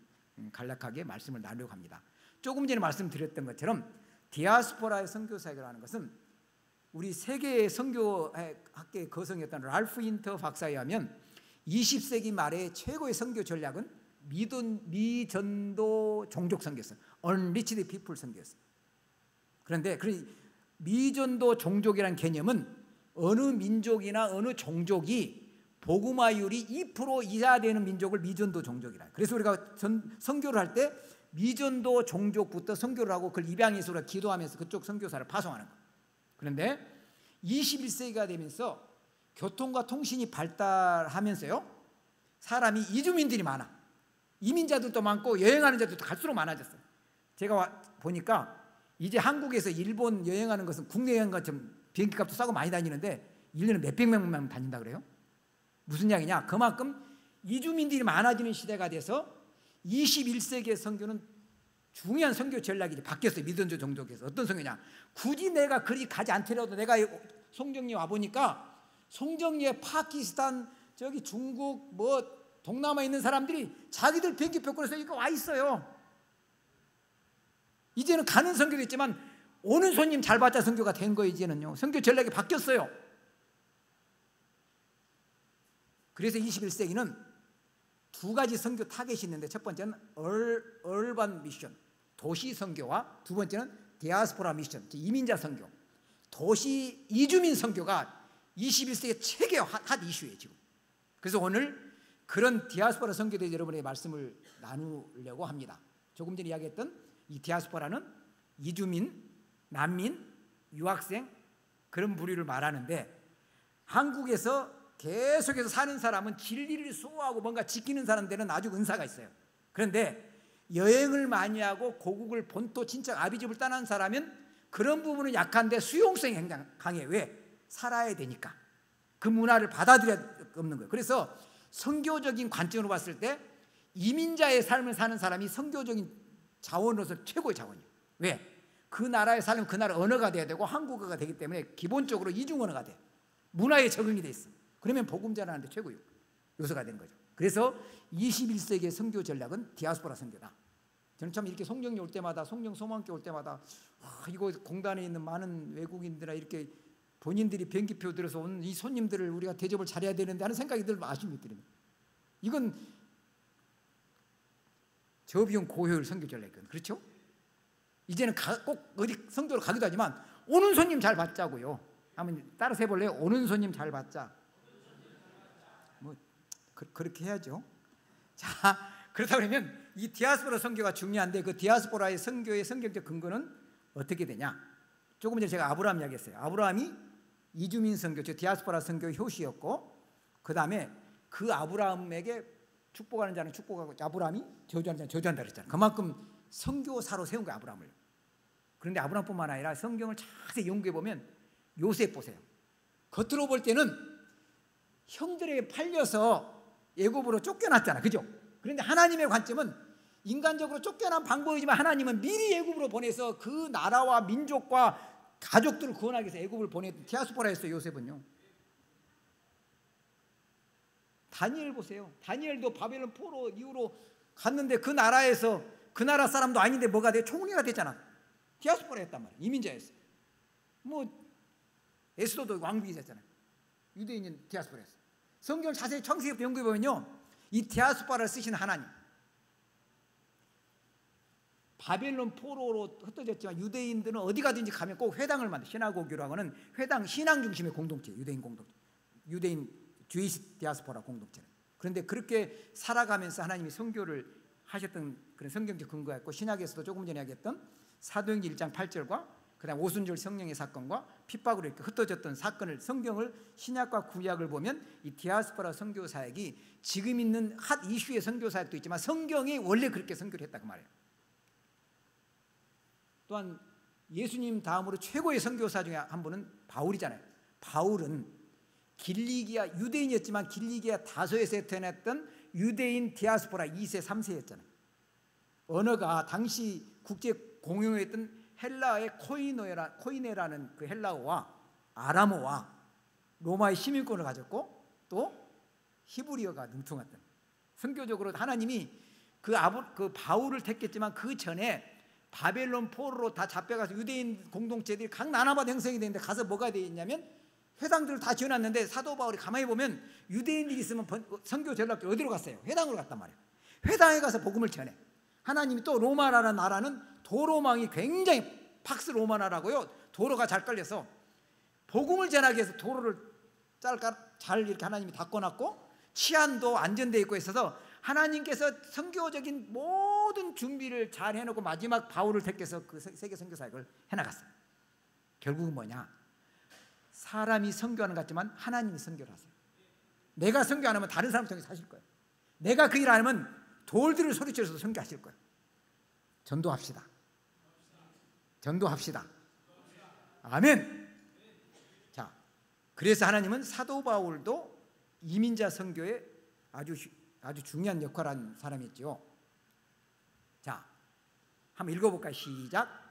간략하게 말씀을 나누려고 합니다. 조금 전에 말씀드렸던 것처럼 디아스포라의 선교 사역을 하는 것은 우리 세계의 선교학계의 거성이었던 랄프 인터 박사에 의하면 20세기 말의 최고의 선교 전략은 미전도 종족 선교였어요. Unreached people 선교였어요. 그런데 미전도 종족이라는 개념은 어느 민족이나 어느 종족이 복음화율이 2% 이하 되는 민족을 미전도 종족이라. 그래서 우리가 선교를 할 때 미전도 종족부터 선교를 하고 그걸 입양해서 우리가 기도하면서 그쪽 선교사를 파송하는 거예요. 그런데 21세기가 되면서 교통과 통신이 발달하면서요, 사람이 이주민들이 많아. 이민자들도 많고 여행하는 자들도 갈수록 많아졌어요. 제가 보니까 이제 한국에서 일본 여행하는 것은 국내 여행과 좀 비행기값도 싸고 많이 다니는데 1년에 몇백 명만 다닌다 그래요. 무슨 이야기냐? 그만큼 이주민들이 많아지는 시대가 돼서 21세기의 선교는 중요한 선교 전략이 이제 바뀌었어요. 미전도 종족에서. 어떤 선교냐? 굳이 내가 그리 가지 않더라도 내가 송정리에 와보니까 송정리에 파키스탄, 저기 중국, 뭐 동남아에 있는 사람들이 자기들 비행기표 끊어서 이거 와 있어요. 이제는 가는 선교도 있지만 오는 손님 잘 받자 선교가 된 거예요. 이제는요. 선교 전략이 바뀌었어요. 그래서 21세기는 두 가지 선교 타겟이 있는데 첫 번째는 얼반 미션, 도시 선교와 두 번째는 디아스포라 미션, 이민자 선교. 도시 이주민 선교가 21세기 최고의 핫 이슈예요 지금. 그래서 오늘 그런 디아스포라 선교에 대해서 여러분의 말씀을 나누려고 합니다. 조금 전에 이야기했던 이 디아스포라는 이주민, 난민, 유학생 그런 부류를 말하는데 한국에서 계속해서 사는 사람은 진리를 수호하고 뭔가 지키는 사람들은 아주 은사가 있어요. 그런데 여행을 많이 하고 고국을 본토 친척 아비집을 떠난 사람은 그런 부분은 약한데 수용성이 굉장히 강해요. 왜? 살아야 되니까. 그 문화를 받아들여야 없는 거예요. 그래서 선교적인 관점으로 봤을 때 이민자의 삶을 사는 사람이 선교적인 자원으로서 최고의 자원이에요. 왜? 그 나라에 살면 그 나라 언어가 돼야 되고 한국어가 되기 때문에 기본적으로 이중 언어가 돼. 문화에 적응이 돼 있어. 그러면 복음 전하는데 최고의 요소가 되는 거죠. 그래서 21세기의 선교 전략은 디아스포라 선교다. 저는 참 이렇게 송정리 올 때마다, 송정 소망교 올 때마다 이거 공단에 있는 많은 외국인들이나 이렇게 본인들이 비행기표 들어서 온 이 손님들을 우리가 대접을 잘해야 되는데 하는 생각이 들 아쉬움이 들어요. 이건 저비용 고효율 선교 전략이거든요. 그렇죠? 이제는 꼭 어디 성도로 가기도 하지만 오는 손님 잘 받자고요. 한번 따라서 해볼래요? 오는 손님 잘 받자. 뭐 그렇게 해야죠. 자, 그렇다 그러면 이 디아스포라 선교가 중요한데 그 디아스포라의 선교의 성경적 근거는 어떻게 되냐? 조금 전에 제가 아브라함 이야기했어요. 아브라함이 이주민 선교, 즉 디아스포라 선교의 효시였고, 그 다음에 그 아브라함에게 축복하는 자는 축복하고 아브라함이 저주하는 자는 저주한다 그랬잖아요. 그만큼 선교사로 세운 거예요, 아브라함을. 그런데 아브라함뿐만 아니라 성경을 자세히 연구해 보면 요셉 보세요. 겉으로 볼 때는 형들에게 팔려서 애굽으로 쫓겨났잖아, 그죠? 그런데 하나님의 관점은 인간적으로 쫓겨난 방법이지만 하나님은 미리 애굽으로 보내서 그 나라와 민족과 가족들을 구원하기 위해서 애굽을 보냈던 디아스포라였어요, 요셉은요. 다니엘 보세요. 다니엘도 바벨론 포로 이후로 갔는데 그 나라에서 그 나라 사람도 아닌데 뭐가 돼? 총리가 됐잖아. 디아스포라였단 말이에요. 이민자였어요. 뭐 에스더도 왕국이 됐잖아요. 유대인인 디아스포라에서. 성경을 자세히 창세기부터 연구해 보면요, 이 디아스포라를 쓰신 하나님, 바벨론 포로로 흩어졌지만 유대인들은 어디 가든지 가면 꼭 회당을 만들, 시나고교라고 하는 회당, 신앙 중심의 공동체, 유대인 공동체, 유대인 주이시 디아스포라 공동체는. 그런데 그렇게 살아가면서 하나님이 선교를 하셨던 그런 성경적 근거가 있고, 신약에서도 조금 전에 이야기했던 사도행전 1장 8절과 그다음 오순절 성령의 사건과 핍박으로 이렇게 흩어졌던 사건을, 성경을 신약과 구약을 보면 이 디아스포라 선교 사역이 지금 있는 핫 이슈의 선교 사역도 있지만 성경이 원래 그렇게 선교를 했다 그 말이에요. 또한 예수님 다음으로 최고의 선교사 중에 한 분은 바울이잖아요. 바울은 길리기아, 유대인이었지만 길리기아 다소에서 태어났던 유대인 디아스포라 2세 3세였잖아요. 언어가 당시 국제 공용어였던 헬라의 코이네라는 그 헬라어와 아람어와 로마의 시민권을 가졌고 또 히브리어가 능통했던, 선교적으로 하나님이 그 바울을 택했지만 그 전에 바벨론 포로로 다 잡혀가서 유대인 공동체들이 각 나라마다 형성이 되는데 가서 뭐가 되어 있냐면 회당들을 다 지어놨는데 사도 바울이 가만히 보면 유대인들이 있으면 선교 전략들 어디로 갔어요? 회당으로 갔단 말이에요. 회당에 가서 복음을 전해. 하나님이 또 로마라는 나라는 도로망이 굉장히 팍스 로마나라고요. 도로가 잘 깔려서 복음을 전하기 위해서 도로를 잘 이렇게 하나님이 닦아놨고 치안도 안전되어 있고 있어서 하나님께서 선교적인 모든 준비를 잘 해놓고 마지막 바울을 택해서 그 세계 선교 사역을 해나갔어요. 결국은 뭐냐? 사람이 선교하는 것 같지만 하나님이 선교를 하세요. 내가 선교 안 하면 다른 사람 통해서 하실 거예요. 내가 그 일 안 하면 돌들을 소리쳐서 선교하실 거예요. 전도합시다. 전도합시다. 아멘. 자, 그래서 하나님은 사도 바울도 이민자 선교에 아주 중요한 역할을 한 사람이었죠. 자, 한번 읽어볼까요? 시작.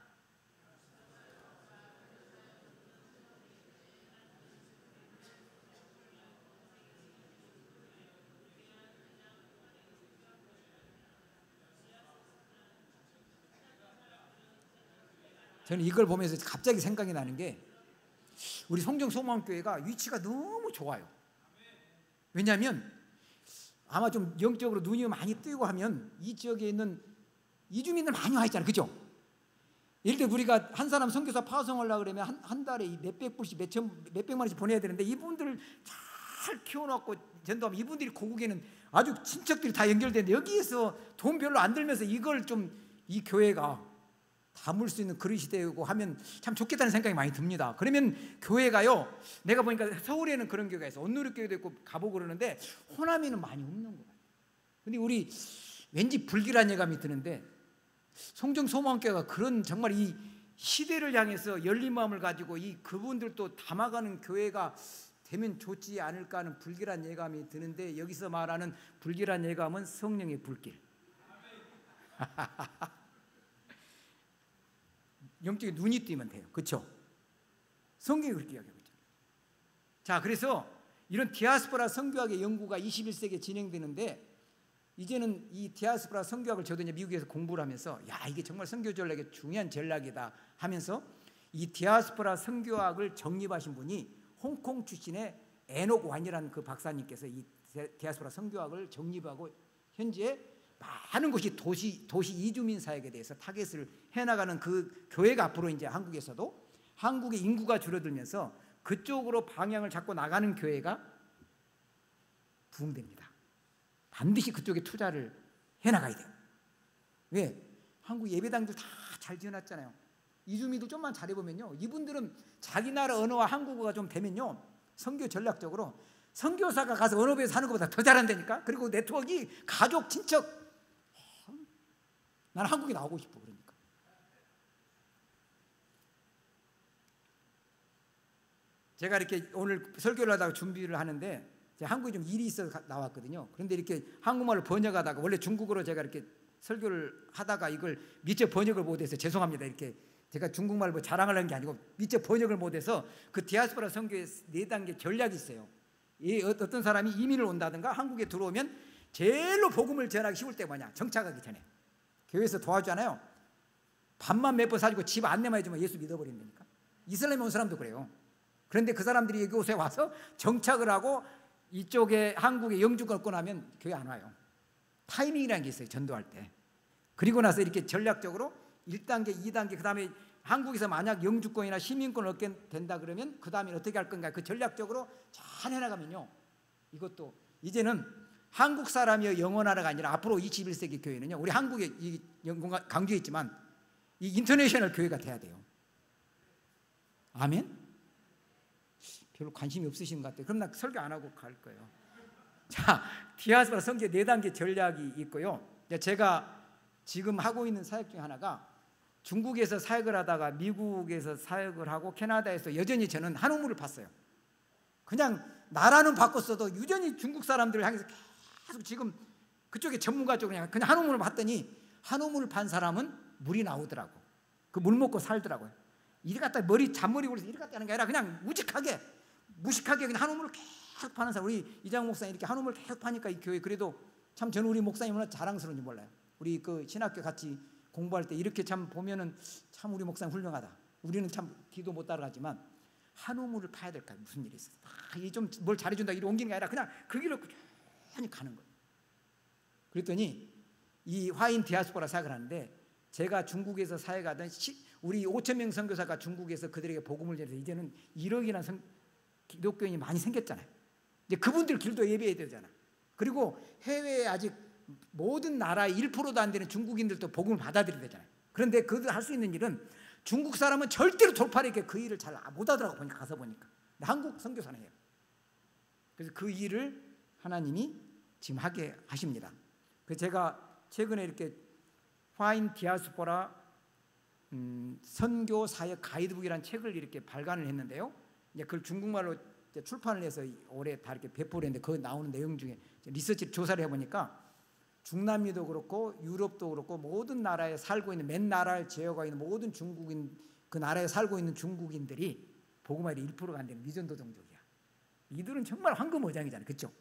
저는 이걸 보면서 갑자기 생각이 나는 게 우리 성정소망교회가 위치가 너무 좋아요. 왜냐하면 아마 좀 영적으로 눈이 많이 뜨고 하면 이 지역에 있는 이주민들 많이 와 있잖아요. 그죠? 예를 들어 우리가 한 사람 선교사 파송하려고 그러면 한 달에 몇백 불씩 몇백만 원씩 보내야 되는데 이분들을 잘 키워놓고 전도하면 이분들이 고국에는 아주 친척들이 다 연결되는데 여기에서 돈 별로 안 들면서 이걸 좀 이 교회가 담을 수 있는 그릇이 되고 하면 참 좋겠다는 생각이 많이 듭니다. 그러면 교회가요, 내가 보니까 서울에는 그런 교회가 있어. 온누리교회도 있고 가보고 그러는데 호남에는 많이 없는 것 같아요. 근데 우리 왠지 불길한 예감이 드는데 성정소망교회가 그런 정말 이 시대를 향해서 열린 마음을 가지고 이 그분들도 담아가는 교회가 되면 좋지 않을까 하는 불길한 예감이 드는데, 여기서 말하는 불길한 예감은 성령의 불길. 영적인 눈이 뜨면 돼요. 그렇죠? 성경이 그렇게 이야기하고 있죠. 자, 그래서 이런 디아스포라 선교학의 연구가 21세기에 진행되는데, 이제는 이 디아스포라 선교학을 저도 이제 미국에서 공부를 하면서 야, 이게 정말 선교 전략의 중요한 전략이다 하면서 이 디아스포라 선교학을 정립하신 분이 홍콩 출신의 에녹 완이라는 그 박사님께서 이 디아스포라 선교학을 정립하고 현재 많은 곳이 도시 이주민 사역에 대해서 타겟을 해나가는 그 교회가 앞으로 이제 한국에서도 한국의 인구가 줄어들면서 그쪽으로 방향을 잡고 나가는 교회가 부흥됩니다. 반드시 그쪽에 투자를 해나가야 돼요. 왜? 한국 예배당들 다 잘 지어놨잖아요. 이주민들 좀만 잘해보면요, 이분들은 자기 나라 언어와 한국어가 좀 되면요, 선교 전략적으로 선교사가 가서 언어배에서 하는 것보다 더 잘한다니까. 그리고 네트워크, 가족, 친척, 나는 한국에 나오고 싶어. 그러니까 제가 이렇게 오늘 설교를 하다가 준비를 하는데 제가 한국에 좀 일이 있어서 나왔거든요. 그런데 이렇게 한국말을 번역하다가, 원래 중국어로 제가 이렇게 설교를 하다가 이걸 미처 번역을 못해서 죄송합니다. 이렇게 제가 중국말을 뭐 자랑하려는 게 아니고 미처 번역을 못해서 그 디아스포라 선교의 4단계 전략이 있어요. 어떤 사람이 이민을 온다든가 한국에 들어오면 제일로 복음을 전하기 쉬울 때 뭐냐? 정착하기 전에 교회에서 도와주잖아요. 밥만 몇 번 사주고 집 안내만 해주면 예수 믿어버린다니까. 이슬람에 온 사람도 그래요. 그런데 그 사람들이 이곳에 와서 정착을 하고 이쪽에 한국에 영주권 얻고 나면 교회 안 와요. 타이밍이라는 게 있어요, 전도할 때. 그리고 나서 이렇게 전략적으로 1단계, 2단계, 그 다음에 한국에서 만약 영주권이나 시민권을 얻게 된다 그러면 그 다음에 어떻게 할 건가, 그 전략적으로 잘 해나가면요, 이것도 이제는 한국 사람이 영원하라가 아니라 앞으로 21세기 교회는요, 우리 한국에 이 강조했지만 이 인터내셔널 교회가 돼야 돼요. 아멘? 별로 관심이 없으신 것 같아요. 그럼 나 설교 안 하고 갈 거예요. 자, 디아스포라 선교 4단계 전략이 있고요. 제가 지금 하고 있는 사역 중 하나가 중국에서 사역을 하다가 미국에서 사역을 하고 캐나다에서 여전히 저는 한 우물을 팠어요. 그냥 나라는 바꿨어도 유전히 중국 사람들을 향해서 계속 지금 그쪽에 전문가 쪽으로 그냥 한 우물을 봤더니 한 우물을 판 사람은 물이 나오더라고. 그 물 먹고 살더라고요. 이리 갖다 잔머리 굴려서 이리 갖다 하는 게 아니라 그냥 무식하게 그냥 한 우물을 계속 파는 사람. 우리 이장 목사님 이렇게 한 우물을 계속 파니까 이 교회 그래도 참 저는 우리 목사님 얼마나 자랑스러운지 몰라요. 우리 그 신학교 같이 공부할 때 이렇게 참 보면은 참 우리 목사님 훌륭하다. 우리는 참 기도 못 따라가지만 한 우물을 파야 될까, 무슨 일이 있어. 이게 좀 뭘 잘해준다 이리 옮기는 게 아니라 그냥 그 길을 꾸준히 가는 거예요. 그랬더니 이 화인 디아스포라 사역을 하는데 제가 중국에서 사역하던 우리 5,000명 선교사가 중국에서 그들에게 복음을 전해서 이제는 1억이나 기독교인이 많이 생겼잖아요. 이제 그분들 길도 예배해야 되잖아. 그리고 해외에 아직 모든 나라의 1%도 안 되는 중국인들도 복음을 받아들여야 되잖아요. 그런데 그들 할 수 있는 일은 중국 사람은 절대로 돌팔이게 그 일을 잘 못하더라고. 보니까 가서 보니까 한국 선교사는 해요. 그래서 그 일을 하나님이 지금 하게 하십니다. 그래서 제가 최근에 이렇게 화인 디아스포라 선교 사역 가이드북이라는 책을 이렇게 발간을 했는데요. 이제 그걸 중국말로 출판을 해서 올해 다 이렇게 배포를 했는데 그 나오는 내용 중에 리서치 조사를 해보니까 중남미도 그렇고 유럽도 그렇고 모든 나라에 살고 있는 맨 나라를 제어하고 있는 모든 중국인, 그 나라에 살고 있는 중국인들이 복음화율이 1%가 안 되는 미전도 종족이야. 이들은 정말 황금어장이잖아요, 그렇죠?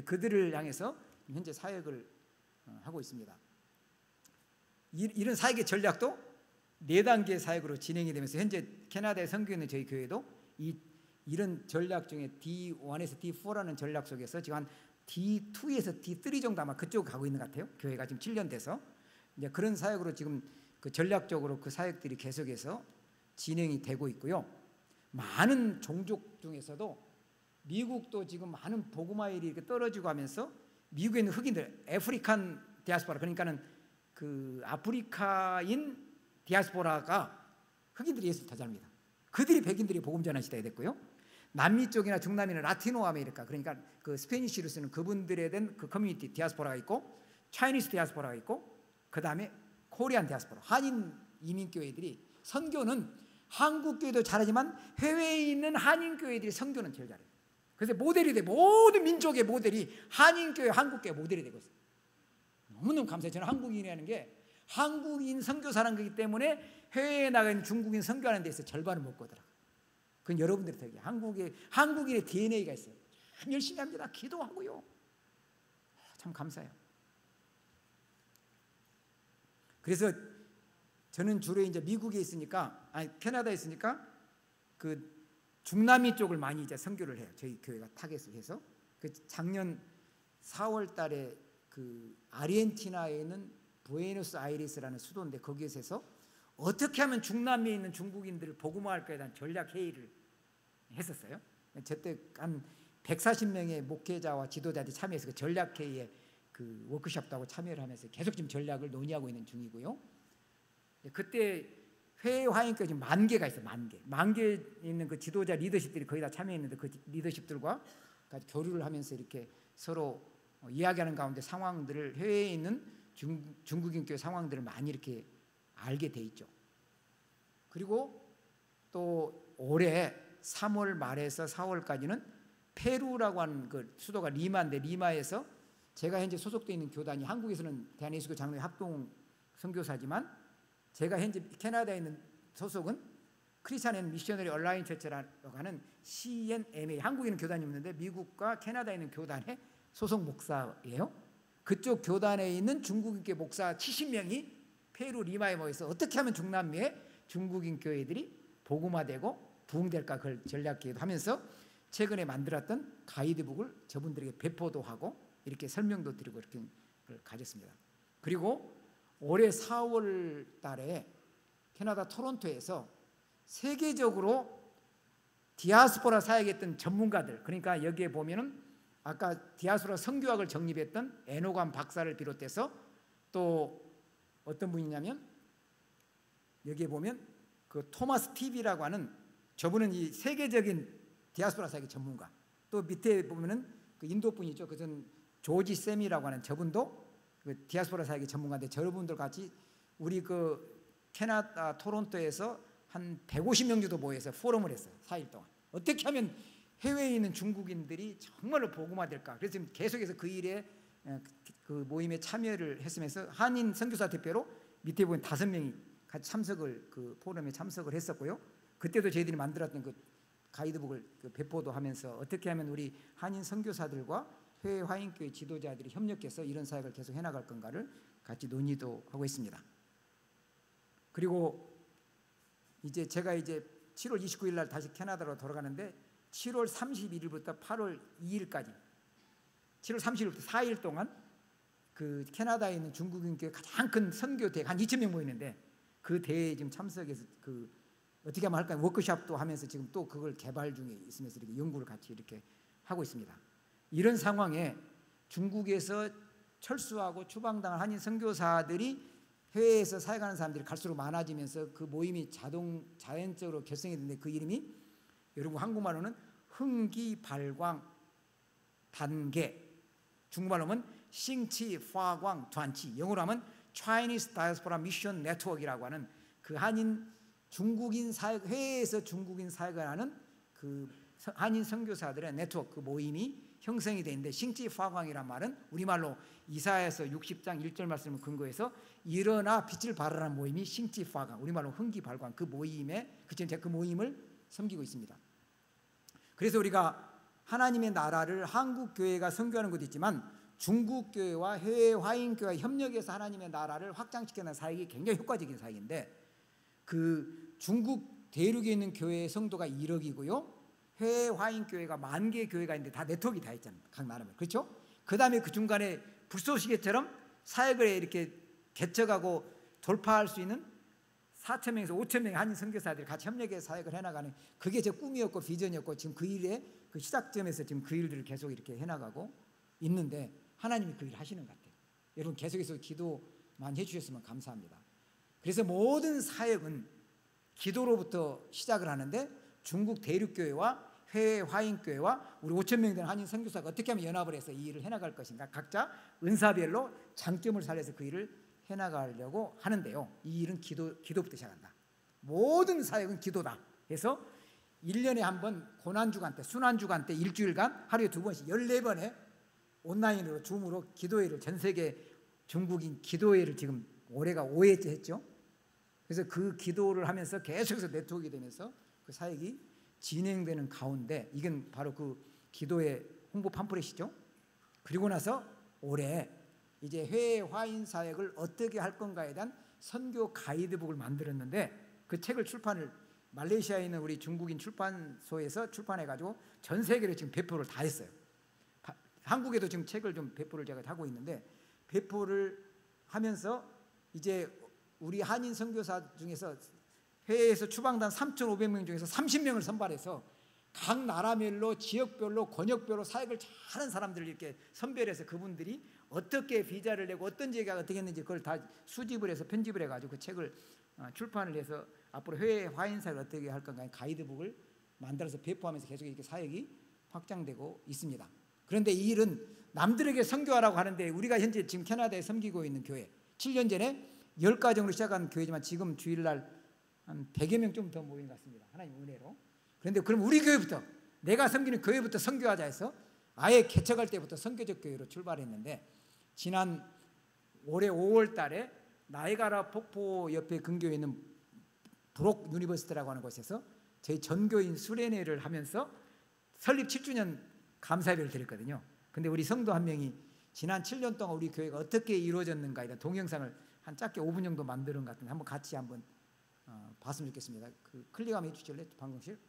그들을 향해서 현재 사역을 하고 있습니다. 이런 사역의 전략도 4단계 사역으로 진행이 되면서 현재 캐나다에 선교에 있는 저희 교회도 이런 전략 중에 D1에서 D4라는 전략 속에서 지금 한 D2에서 D3 정도 아마 그쪽 가고 있는 것 같아요. 교회가 지금 7년 돼서 이제 그런 사역으로 지금 그 전략적으로 그 사역들이 계속해서 진행이 되고 있고요. 많은 종족 중에서도 미국도 지금 많은 복음화율이 이렇게 떨어지고 하면서 미국에 있는 흑인들, 아프리칸 디아스포라, 그러니까는 그 아프리카인 디아스포라가 흑인들이 예수를 더 잘 믿어. 그들이 백인들이 복음 전하는 시대가 됐고요. 남미 쪽이나 중남미는 라티노 아메리카, 그러니까 그 스페니쉬로 쓰는 그분들에 대한 그 커뮤니티 디아스포라가 있고, 차이니스 디아스포라가 있고, 그 다음에 코리안 디아스포라, 한인 이민교회들이 선교는 한국 교회도 잘하지만 해외에 있는 한인 교회들이 선교는 제일 잘해요. 그래서 모델이 돼. 모든 민족의 모델이 한인 교회, 한국 교회 모델이 되고 있어요. 너무너무 감사해요. 저는 한국인이라는 게 한국인 선교사라는 거기 때문에 해외에 나가 있는 중국인 선교하는 데서 절반을 못 거더라. 그건 여러분들이 되게 한국인의 DNA가 있어요. 참 열심히 합니다. 기도하고요. 참 감사해요. 그래서 저는 주로 이제 미국에 있으니까, 캐나다에 있으니까 그 중남미 쪽을 많이 이제 선교를 해요. 저희 교회가 타겟을 해서. 그 작년 4월 달에 그 아르헨티나에 있는 부에노스아이레스라는 수도인데 거기에서 해서 어떻게 하면 중남미에 있는 중국인들을 복음화할까에 대한 전략 회의를 했었어요. 저때 한 140명의 목회자와 지도자들이 참여해서 그 전략 회의에 그 워크숍도 하고 참여를 하면서 계속 지금 전략을 논의하고 있는 중이고요. 그때 회의 화인까지 10,000개가 있어요. 10,000개. 10,000개 있는 그 지도자 리더십들이 거의 다 참여했는데 그 리더십들과 교류를 하면서 이렇게 서로 이야기하는 가운데 상황들을, 해외에 있는 중국인 교회 상황들을 많이 이렇게 알게 돼 있죠. 그리고 또 올해 3월 말에서 4월까지는 페루라고 하는 그 수도가 리마인데, 리마에서 제가 현재 소속되어 있는 교단이, 한국에서는 대한예수교 장로회 합동 선교사지만 제가 현재 캐나다에 있는 소속은 크리스찬 앤 미셔너리 얼라인 처치라고 하는 CNMA, 한국에 있는 교단이 있는데 미국과 캐나다에 있는 교단의 소속 목사예요. 그쪽 교단에 있는 중국인교 목사 70명이 페루 리마에 모여서 어떻게 하면 중남미의 중국인 교회들이 복음화되고 부흥될까 그걸 전략기도 하면서 최근에 만들었던 가이드북을 저분들에게 배포도 하고 이렇게 설명도 드리고 이렇게 그걸 가졌습니다. 그리고 올해 4월 달에 캐나다 토론토에서 세계적으로 디아스포라 사역했던 전문가들, 그러니까 여기에 보면은 아까 디아스포라 선교학을 정립했던 에노감 박사를 비롯해서 또 어떤 분이냐면 여기에 보면 그 토마스 TV라고 하는 저분은 이 세계적인 디아스포라 사역의 전문가, 또 밑에 보면은 그 인도 분이죠. 그전 조지 쌤이라고 하는 저분도 그 디아스포라 사역의 전문가인데 저분들 같이 우리 그 캐나다 토론토에서 한 150명 정도 모여서 포럼을 했어요. 4일 동안. 어떻게 하면 해외에 있는 중국인들이 정말로 복음화될까? 그래서 지금 계속해서 그 일에 그 모임에 참여를 했으면서 한인 선교사 대표로 밑에 보면 5명이 같이 참석을 그 포럼에 참석을 했었고요. 그때도 저희들이 만들었던 그 가이드북을 그 배포도 하면서 어떻게 하면 우리 한인 선교사들과 해외 화인교회 지도자들이 협력해서 이런 사역을 계속 해나갈 건가를 같이 논의도 하고 있습니다. 그리고 이제 제가 이제 7월 29일 날 다시 캐나다로 돌아가는데 7월 31일부터 8월 2일까지 7월 30일부터 4일 동안 그 캐나다에 있는 중국인 교회 가장 큰 선교 대회 한 2,000명 모이는데 그 대회에 지금 참석해서 그 어떻게 하면 할까요? 워크숍도 하면서 지금 또 그걸 개발 중에 있으면서 이렇게 연구를 같이 이렇게 하고 있습니다. 이런 상황에 중국에서 철수하고 추방당한 한인 선교사들이 해외에서 사역하는 사람들이 갈수록 많아지면서 그 모임이 자연적으로 결성이 됐는데 그 이름이 여러분 한국말로는 흥기발광 단계, 중국말로 하면 싱치 파광 단치, 영어로 하면 Chinese Diaspora Mission Network이라고 하는 그 한인 중국인 사역, 해외에서 중국인 사역을 하는 그 한인 선교사들의 네트워크 그 모임이 형성이 되어 있는데 싱치 파광이란 말은 우리말로 이사야서 60장 1절 말씀을 근거해서 일어나 빛을 발하라는 모임이 싱치 파광, 우리말로 흥기발광 그 모임에 제가 그 모임을 섬기고 있습니다. 그래서 우리가 하나님의 나라를 한국 교회가 선교하는 것도 있지만 중국 교회와 해외 화인 교회와 협력해서 하나님의 나라를 확장시키는 사역이 굉장히 효과적인 사역인데 그 중국 대륙에 있는 교회의 성도가 1억이고요. 해외 화인 교회가 10,000개 교회가 있는데 다 네트워크가 다 있잖아요. 각 나라면. 그렇죠? 그다음에 그 중간에 불쏘시개처럼 사역을 이렇게 개척하고 돌파할 수 있는 4,000명에서 5,000명의 한인 선교사들이 같이 협력해서 사역을 해나가는 그게 제 꿈이었고 비전이었고 지금 그 일에 그 시작점에서 지금 그 일들을 계속 이렇게 해나가고 있는데 하나님이 그 일을 하시는 것 같아요. 여러분 계속해서 기도만 해주셨으면 감사합니다. 그래서 모든 사역은 기도로부터 시작을 하는데 중국 대륙교회와 해외 화인교회와 우리 5,000명 되는 한인 선교사가 어떻게 하면 연합을 해서 이 일을 해나갈 것인가 각자 은사별로 장점을 살려서 그 일을 해나가려고 하는데요. 이 일은 기도부터 시작한다. 모든 사역은 기도다. 그래서 1년에 한 번 고난주간 때 순환주간 때 일주일간 하루에 2번씩 14번에 온라인으로 줌으로 기도회를 전 세계 중국인 기도회를 지금 올해가 5회째 했죠. 그래서 그 기도를 하면서 계속해서 네트워크가 되면서 그 사역이 진행되는 가운데 이건 바로 그 기도의 홍보 팜플렛이죠. 그리고 나서 올해 이제 해외 화인 사역을 어떻게 할 건가에 대한 선교 가이드북을 만들었는데 그 책을 출판을 말레이시아에 있는 우리 중국인 출판소에서 출판해가지고 전 세계로 지금 배포를 다 했어요. 한국에도 지금 책을 좀 배포를 제가 하고 있는데 배포를 하면서 이제 우리 한인 선교사 중에서 해외에서 추방단 3,500명 중에서 30명을 선발해서 각 나라별로 지역별로 권역별로 사역을 잘하는 사람들을 이렇게 선별해서 그분들이 어떻게 비자를 내고 어떤 지역에 어떻게 했는지 그걸 다 수집을 해서 편집을 해가지고 그 책을 출판을 해서 앞으로 해외 화인 사역을 어떻게 할 건가 가이드북을 만들어서 배포하면서 계속 이렇게 사역이 확장되고 있습니다. 그런데 이 일은 남들에게 선교하라고 하는데 우리가 현재 지금 캐나다에 섬기고 있는 교회 7년 전에 10가정으로 시작한 교회지만 지금 주일날 한 100여 명 좀 더 모인 것 같습니다. 하나님 은혜로. 그런데 그럼 우리 교회부터 내가 섬기는 교회부터 선교하자 해서 아예 개척할 때부터 선교적 교회로 출발했는데 지난 올해 5월 달에 나이가라 폭포 옆에 근교에 있는 브록 유니버시티라고 하는 곳에서 저희 전교인 수련회를 하면서 설립 7주년 감사예배를 드렸거든요. 근데 우리 성도 한 명이 지난 7년 동안 우리 교회가 어떻게 이루어졌는가에 대한 동영상을 한 짧게 5분 정도 만드는 것 같은데 한번 같이 한번 봤으면 좋겠습니다. 그 클릭하면 해주실래요? 방송실?